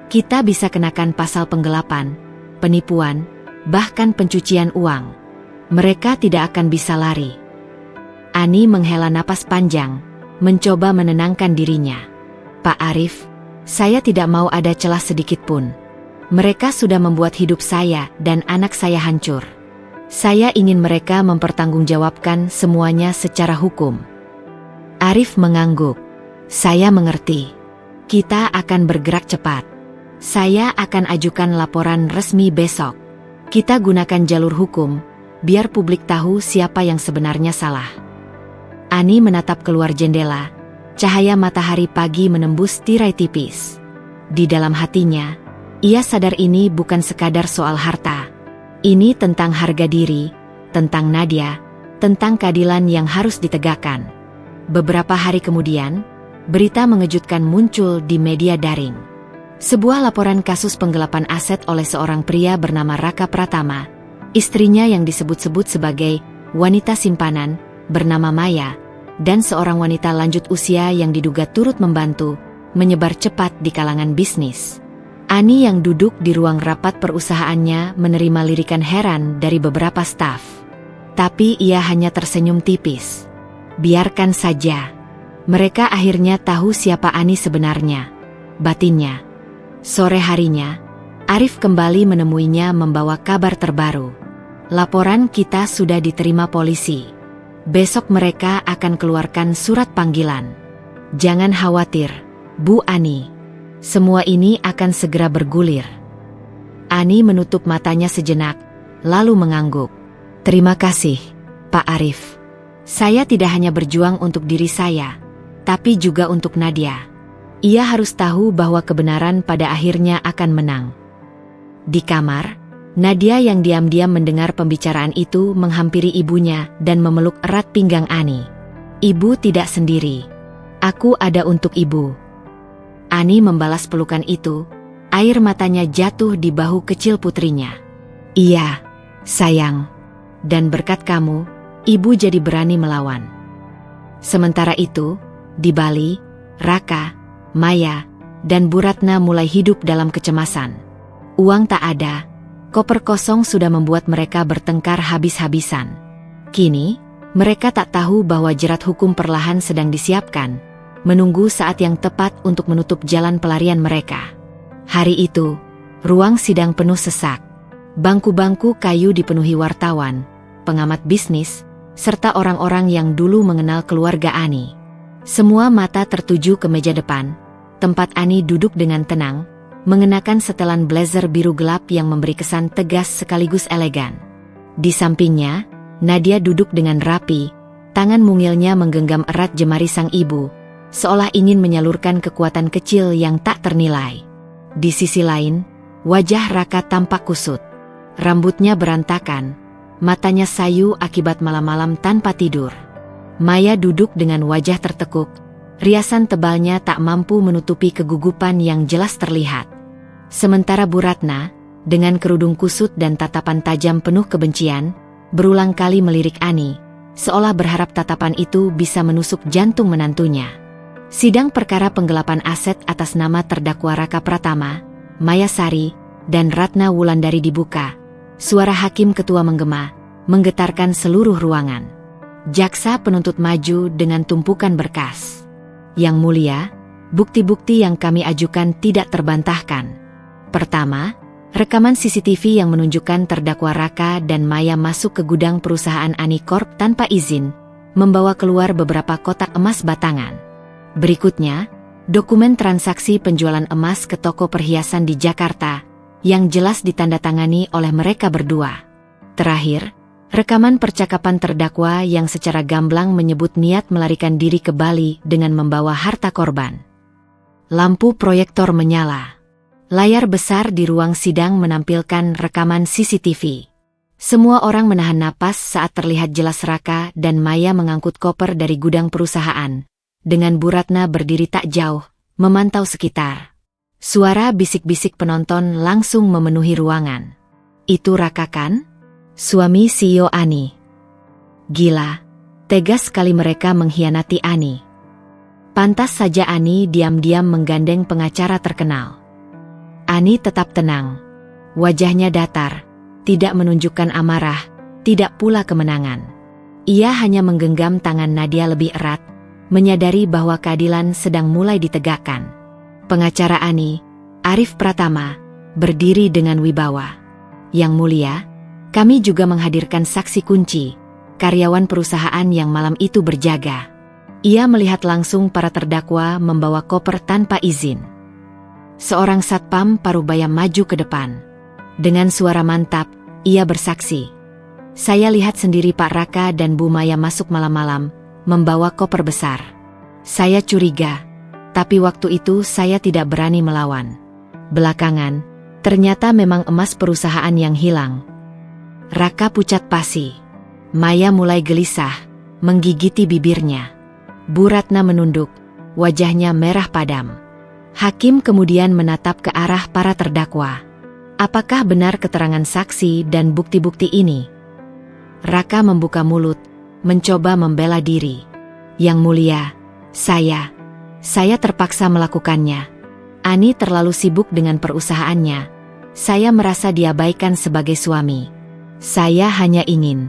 Kita bisa kenakan pasal penggelapan, penipuan, bahkan pencucian uang. Mereka tidak akan bisa lari. Ani menghela napas panjang, mencoba menenangkan dirinya. Pak Arif, saya tidak mau ada celah sedikit pun. Mereka sudah membuat hidup saya dan anak saya hancur. Saya ingin mereka mempertanggungjawabkan semuanya secara hukum. Arif mengangguk. Saya mengerti. Kita akan bergerak cepat. Saya akan ajukan laporan resmi besok. Kita gunakan jalur hukum, biar publik tahu siapa yang sebenarnya salah. Ani menatap keluar jendela. Cahaya matahari pagi menembus tirai tipis. Di dalam hatinya, ia sadar ini bukan sekadar soal harta. Ini tentang harga diri, tentang Nadia, tentang keadilan yang harus ditegakkan. Beberapa hari kemudian, berita mengejutkan muncul di media daring. Sebuah laporan kasus penggelapan aset oleh seorang pria bernama Raka Pratama, istrinya yang disebut-sebut sebagai wanita simpanan, bernama Maya, dan seorang wanita lanjut usia yang diduga turut membantu, menyebar cepat di kalangan bisnis. Ani yang duduk di ruang rapat perusahaannya menerima lirikan heran dari beberapa staf. Tapi ia hanya tersenyum tipis. Biarkan saja. Mereka akhirnya tahu siapa Ani sebenarnya, batinnya. Sore harinya, Arif kembali menemuinya membawa kabar terbaru. Laporan kita sudah diterima polisi. Besok mereka akan keluarkan surat panggilan. Jangan khawatir, Bu Ani. Semua ini akan segera bergulir. Ani menutup matanya sejenak, lalu mengangguk. Terima kasih, Pak Arif. Saya tidak hanya berjuang untuk diri saya, tapi juga untuk Nadia. Ia harus tahu bahwa kebenaran pada akhirnya akan menang. Di kamar, Nadia yang diam-diam mendengar pembicaraan itu menghampiri ibunya dan memeluk erat pinggang Ani. Ibu tidak sendiri. Aku ada untuk ibu. Ani membalas pelukan itu, air matanya jatuh di bahu kecil putrinya. Iya, sayang. Dan berkat kamu, ibu jadi berani melawan. Sementara itu, di Bali, Raka, Maya, dan Bu Ratna mulai hidup dalam kecemasan. Uang tak ada, koper kosong sudah membuat mereka bertengkar habis-habisan. Kini, mereka tak tahu bahwa jerat hukum perlahan sedang disiapkan, menunggu saat yang tepat untuk menutup jalan pelarian mereka. Hari itu, ruang sidang penuh sesak. Bangku-bangku kayu dipenuhi wartawan, pengamat bisnis, serta orang-orang yang dulu mengenal keluarga Ani. Semua mata tertuju ke meja depan, tempat Ani duduk dengan tenang, mengenakan setelan blazer biru gelap yang memberi kesan tegas sekaligus elegan. Di sampingnya, Nadia duduk dengan rapi, tangan mungilnya menggenggam erat jemari sang ibu, seolah ingin menyalurkan kekuatan kecil yang tak ternilai. Di sisi lain, wajah Raka tampak kusut. Rambutnya berantakan, matanya sayu akibat malam-malam tanpa tidur. Maya duduk dengan wajah tertekuk, riasan tebalnya tak mampu menutupi kegugupan yang jelas terlihat. Sementara Bu Ratna, dengan kerudung kusut dan tatapan tajam penuh kebencian, berulang kali melirik Ani, seolah berharap tatapan itu bisa menusuk jantung menantunya. Sidang perkara penggelapan aset atas nama terdakwa Raka Pratama, Maya Sari, dan Ratna Wulandari dibuka. Suara hakim ketua menggema, menggetarkan seluruh ruangan. Jaksa penuntut maju dengan tumpukan berkas. Yang mulia, bukti-bukti yang kami ajukan tidak terbantahkan. Pertama, rekaman CCTV yang menunjukkan terdakwa Raka dan Maya masuk ke gudang perusahaan Ani Corp tanpa izin, membawa keluar beberapa kotak emas batangan. Berikutnya, dokumen transaksi penjualan emas ke toko perhiasan di Jakarta, yang jelas ditandatangani oleh mereka berdua. Terakhir, rekaman percakapan terdakwa yang secara gamblang menyebut niat melarikan diri ke Bali dengan membawa harta korban. Lampu proyektor menyala. Layar besar di ruang sidang menampilkan rekaman CCTV. Semua orang menahan napas saat terlihat jelas Raka dan Maya mengangkut koper dari gudang perusahaan, dengan Bu Ratna berdiri tak jauh, memantau sekitar. Suara bisik-bisik penonton langsung memenuhi ruangan. Itu Raka kan? Suami CEO Ani. Gila, tegas sekali mereka mengkhianati Ani. Pantas saja Ani diam-diam menggandeng pengacara terkenal. Ani tetap tenang. Wajahnya datar, tidak menunjukkan amarah, tidak pula kemenangan. Ia hanya menggenggam tangan Nadia lebih erat, menyadari bahwa keadilan sedang mulai ditegakkan. Pengacara Ani, Arif Pratama, berdiri dengan wibawa. Yang mulia, kami juga menghadirkan saksi kunci, karyawan perusahaan yang malam itu berjaga. Ia melihat langsung para terdakwa membawa koper tanpa izin. Seorang satpam parubaya maju ke depan. Dengan suara mantap, ia bersaksi. Saya lihat sendiri Pak Raka dan Bu Maya masuk malam-malam, membawa koper besar. Saya curiga, tapi waktu itu saya tidak berani melawan. Belakangan, ternyata memang emas perusahaan yang hilang. Raka pucat pasi. Maya mulai gelisah, menggigiti bibirnya. Bu Ratna menunduk, wajahnya merah padam. Hakim kemudian menatap ke arah para terdakwa. Apakah benar keterangan saksi dan bukti-bukti ini? Raka membuka mulut, mencoba membela diri. Yang mulia, saya terpaksa melakukannya. Ani terlalu sibuk dengan perusahaannya. Saya merasa diabaikan sebagai suami. Saya hanya ingin.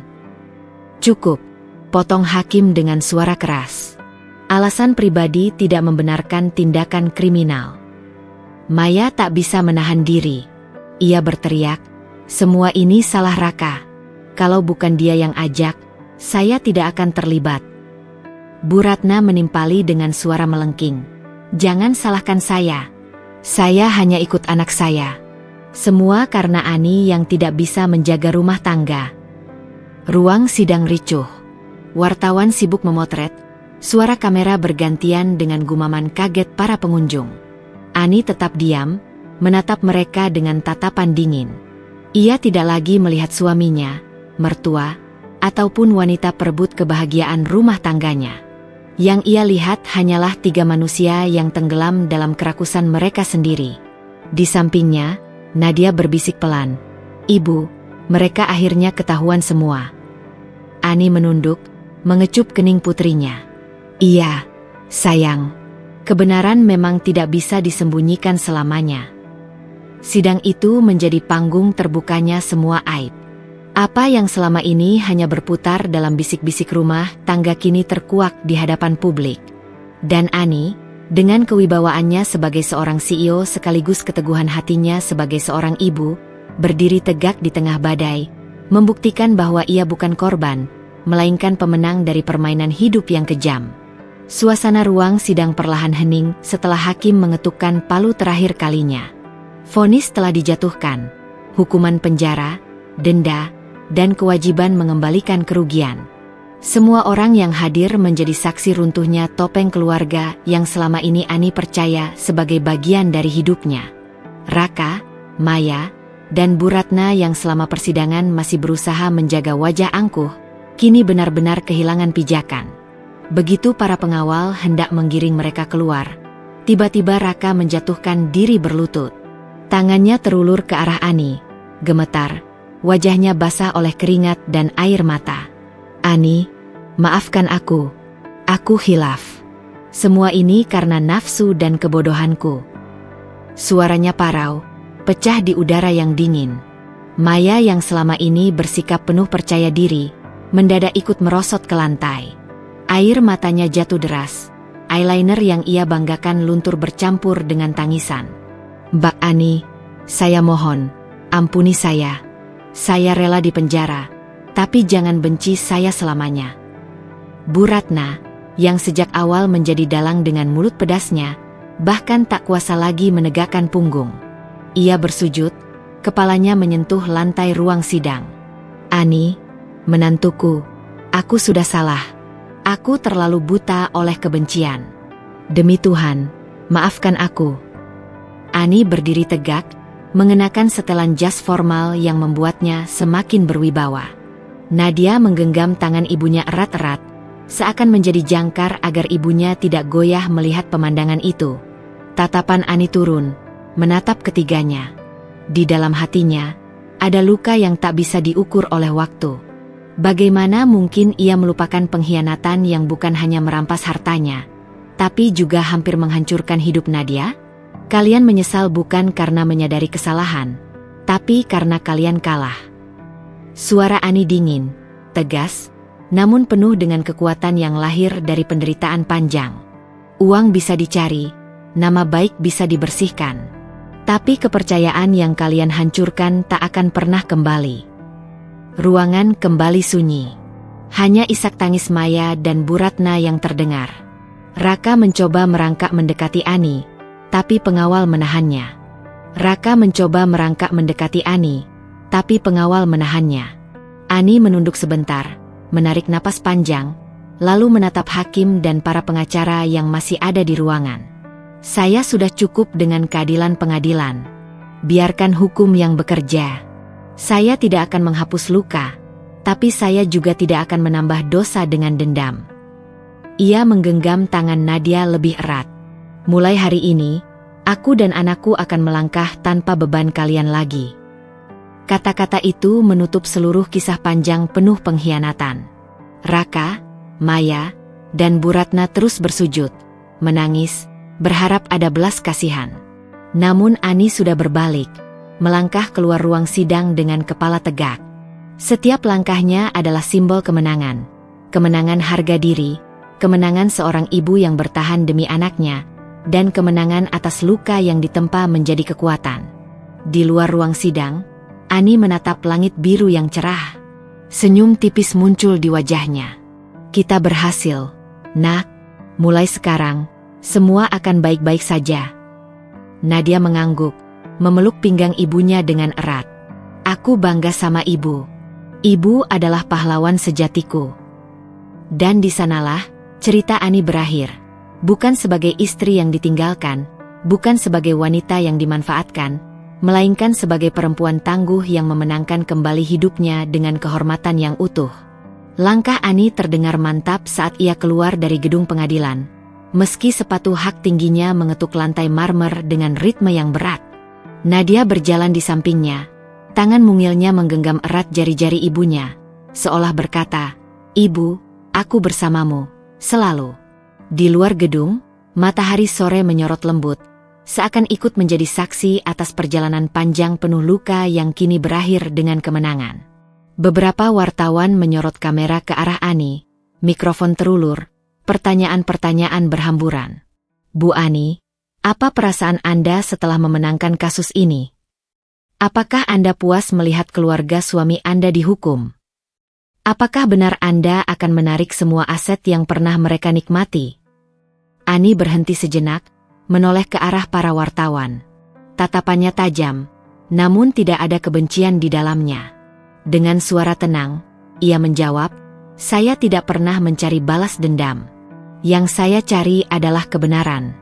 Cukup, potong hakim dengan suara keras. Alasan pribadi tidak membenarkan tindakan kriminal. Maya tak bisa menahan diri. Ia berteriak, semua ini salah Raka. Kalau bukan dia yang ajak, saya tidak akan terlibat. Bu Ratna menimpali dengan suara melengking. Jangan salahkan saya. Saya hanya ikut anak saya. Semua karena Ani yang tidak bisa menjaga rumah tangga. Ruang sidang ricuh. Wartawan sibuk memotret. Suara kamera bergantian dengan gumaman kaget para pengunjung. Ani tetap diam, menatap mereka dengan tatapan dingin. Ia tidak lagi melihat suaminya, mertua, ataupun wanita perebut kebahagiaan rumah tangganya. Yang ia lihat hanyalah 3 manusia yang tenggelam dalam kerakusan mereka sendiri. Di sampingnya, Nadia berbisik pelan, "Ibu, mereka akhirnya ketahuan semua." Ani menunduk, mengecup kening putrinya. "Iya, sayang. Kebenaran memang tidak bisa disembunyikan selamanya." Sidang itu menjadi panggung terbukanya semua aib. Apa yang selama ini hanya berputar dalam bisik-bisik rumah tangga kini terkuak di hadapan publik. Dan Ani, dengan kewibawaannya sebagai seorang CEO sekaligus keteguhan hatinya sebagai seorang ibu, berdiri tegak di tengah badai, membuktikan bahwa ia bukan korban, melainkan pemenang dari permainan hidup yang kejam. Suasana ruang sidang perlahan hening setelah hakim mengetukkan palu terakhir kalinya. Vonis telah dijatuhkan, hukuman penjara, denda, dan kewajiban mengembalikan kerugian. Semua orang yang hadir menjadi saksi runtuhnya topeng keluarga yang selama ini Ani percaya sebagai bagian dari hidupnya. Raka, Maya, dan Bu Ratna yang selama persidangan masih berusaha menjaga wajah angkuh, kini benar-benar kehilangan pijakan. Begitu para pengawal hendak menggiring mereka keluar, tiba-tiba Raka menjatuhkan diri berlutut. Tangannya terulur ke arah Ani, gemetar, wajahnya basah oleh keringat dan air mata. "Ani, maafkan aku. Aku khilaf. Semua ini karena nafsu dan kebodohanku." Suaranya parau, pecah di udara yang dingin. Maya yang selama ini bersikap penuh percaya diri, mendadak ikut merosot ke lantai. Air matanya jatuh deras, eyeliner yang ia banggakan luntur bercampur dengan tangisan. "Mbak Ani, saya mohon, ampuni saya. Saya rela dipenjara, tapi jangan benci saya selamanya." Bu Ratna, yang sejak awal menjadi dalang dengan mulut pedasnya, bahkan tak kuasa lagi menegakkan punggung. Ia bersujud, kepalanya menyentuh lantai ruang sidang. "Ani, menantuku, aku sudah salah. Aku terlalu buta oleh kebencian. Demi Tuhan, maafkan aku." Ani berdiri tegak, mengenakan setelan jas formal yang membuatnya semakin berwibawa. Nadia menggenggam tangan ibunya erat-erat, seakan menjadi jangkar agar ibunya tidak goyah melihat pemandangan itu. Tatapan Ani turun, menatap ketiganya. Di dalam hatinya, ada luka yang tak bisa diukur oleh waktu. Bagaimana mungkin ia melupakan pengkhianatan yang bukan hanya merampas hartanya, tapi juga hampir menghancurkan hidup Nadia? Kalian menyesal bukan karena menyadari kesalahan, tapi karena kalian kalah. Suara Ani dingin, tegas, namun penuh dengan kekuatan yang lahir dari penderitaan panjang. Uang bisa dicari, nama baik bisa dibersihkan, tapi kepercayaan yang kalian hancurkan tak akan pernah kembali. Ruangan kembali sunyi. Hanya isak tangis Maya dan Bu Ratna yang terdengar. Raka mencoba merangkak mendekati Ani, tapi pengawal menahannya. Raka mencoba merangkak mendekati Ani, tapi pengawal menahannya. Ani menunduk sebentar, menarik napas panjang, lalu menatap hakim dan para pengacara yang masih ada di ruangan. "Saya sudah cukup dengan keadilan pengadilan. Biarkan hukum yang bekerja. Saya tidak akan menghapus luka, tapi saya juga tidak akan menambah dosa dengan dendam." Ia menggenggam tangan Nadia lebih erat. "Mulai hari ini, aku dan anakku akan melangkah tanpa beban kalian lagi. Kata-kata itu menutup seluruh kisah panjang penuh pengkhianatan. Raka, Maya, dan Bu Ratna terus bersujud, menangis, berharap ada belas kasihan. Namun Ani sudah berbalik, melangkah keluar ruang sidang dengan kepala tegak. Setiap langkahnya adalah simbol kemenangan. Kemenangan harga diri, kemenangan seorang ibu yang bertahan demi anaknya, dan kemenangan atas luka yang ditempa menjadi kekuatan. Di luar ruang sidang, Ani menatap langit biru yang cerah. Senyum tipis muncul di wajahnya. Kita berhasil, Nak. Mulai sekarang, semua akan baik-baik saja. Nadia mengangguk, memeluk pinggang ibunya dengan erat. Aku bangga sama ibu. Ibu adalah pahlawan sejatiku. Dan di sanalah cerita Ani berakhir. Bukan sebagai istri yang ditinggalkan, bukan sebagai wanita yang dimanfaatkan, melainkan sebagai perempuan tangguh yang memenangkan kembali hidupnya dengan kehormatan yang utuh. Langkah Ani terdengar mantap saat ia keluar dari gedung pengadilan, meski sepatu hak tingginya mengetuk lantai marmer dengan ritme yang berat. Nadia berjalan di sampingnya, tangan mungilnya menggenggam erat jari-jari ibunya, seolah berkata, "Ibu, aku bersamamu, selalu." Di luar gedung, matahari sore menyorot lembut, seakan ikut menjadi saksi atas perjalanan panjang penuh luka yang kini berakhir dengan kemenangan. Beberapa wartawan menyorot kamera ke arah Ani, mikrofon terulur, pertanyaan-pertanyaan berhamburan. Bu Ani, apa perasaan Anda setelah memenangkan kasus ini? Apakah Anda puas melihat keluarga suami Anda dihukum? Apakah benar Anda akan menarik semua aset yang pernah mereka nikmati? Ani berhenti sejenak, menoleh ke arah para wartawan. Tatapannya tajam, namun tidak ada kebencian di dalamnya. Dengan suara tenang, ia menjawab, "Saya tidak pernah mencari balas dendam. Yang saya cari adalah kebenaran.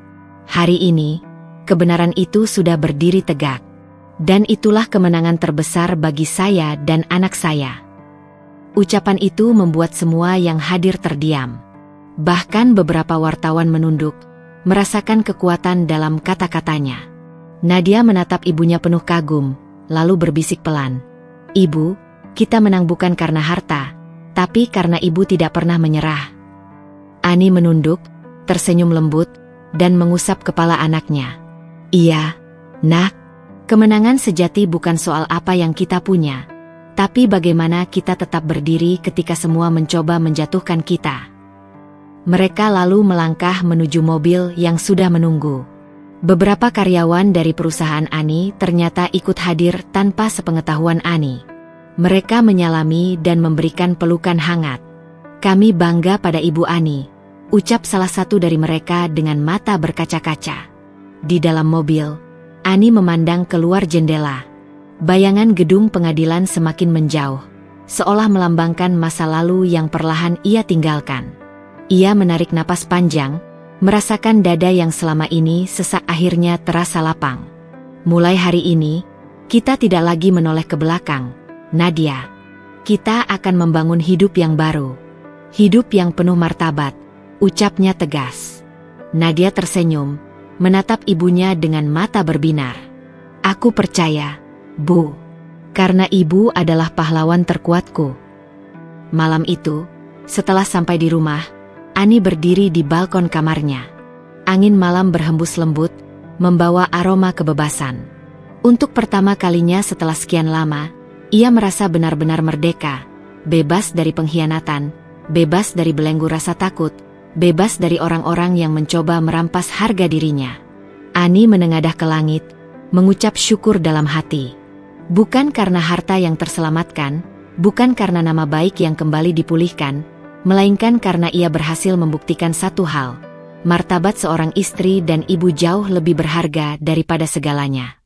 Hari ini, kebenaran itu sudah berdiri tegak. Dan itulah kemenangan terbesar bagi saya dan anak saya." Ucapan itu membuat semua yang hadir terdiam. Bahkan beberapa wartawan menunduk, merasakan kekuatan dalam kata-katanya. Nadia menatap ibunya penuh kagum, lalu berbisik pelan, "Ibu, kita menang bukan karena harta, tapi karena ibu tidak pernah menyerah." Ani menunduk, tersenyum lembut, dan mengusap kepala anaknya. "Iya, Nak, kemenangan sejati bukan soal apa yang kita punya, tapi bagaimana kita tetap berdiri ketika semua mencoba menjatuhkan kita." Mereka lalu melangkah menuju mobil yang sudah menunggu. Beberapa karyawan dari perusahaan Ani ternyata ikut hadir tanpa sepengetahuan Ani. Mereka menyalami dan memberikan pelukan hangat. "Kami bangga pada Ibu Ani," ucap salah satu dari mereka dengan mata berkaca-kaca. Di dalam mobil, Ani memandang keluar jendela. Bayangan gedung pengadilan semakin menjauh, seolah melambangkan masa lalu yang perlahan ia tinggalkan. Ia menarik napas panjang, merasakan dada yang selama ini sesak akhirnya terasa lapang. "Mulai hari ini, kita tidak lagi menoleh ke belakang, Nadia. Kita akan membangun hidup yang baru. Hidup yang penuh martabat," ucapnya tegas. Nadia tersenyum, menatap ibunya dengan mata berbinar. "Aku percaya, Bu, karena ibu adalah pahlawan terkuatku." Malam itu, setelah sampai di rumah, Ani berdiri di balkon kamarnya. Angin malam berhembus lembut, membawa aroma kebebasan. Untuk pertama kalinya setelah sekian lama, ia merasa benar-benar merdeka, bebas dari pengkhianatan, bebas dari belenggu rasa takut, bebas dari orang-orang yang mencoba merampas harga dirinya. Ani menengadah ke langit, mengucap syukur dalam hati. Bukan karena harta yang terselamatkan, bukan karena nama baik yang kembali dipulihkan, melainkan karena ia berhasil membuktikan satu hal, martabat seorang istri dan ibu jauh lebih berharga daripada segalanya.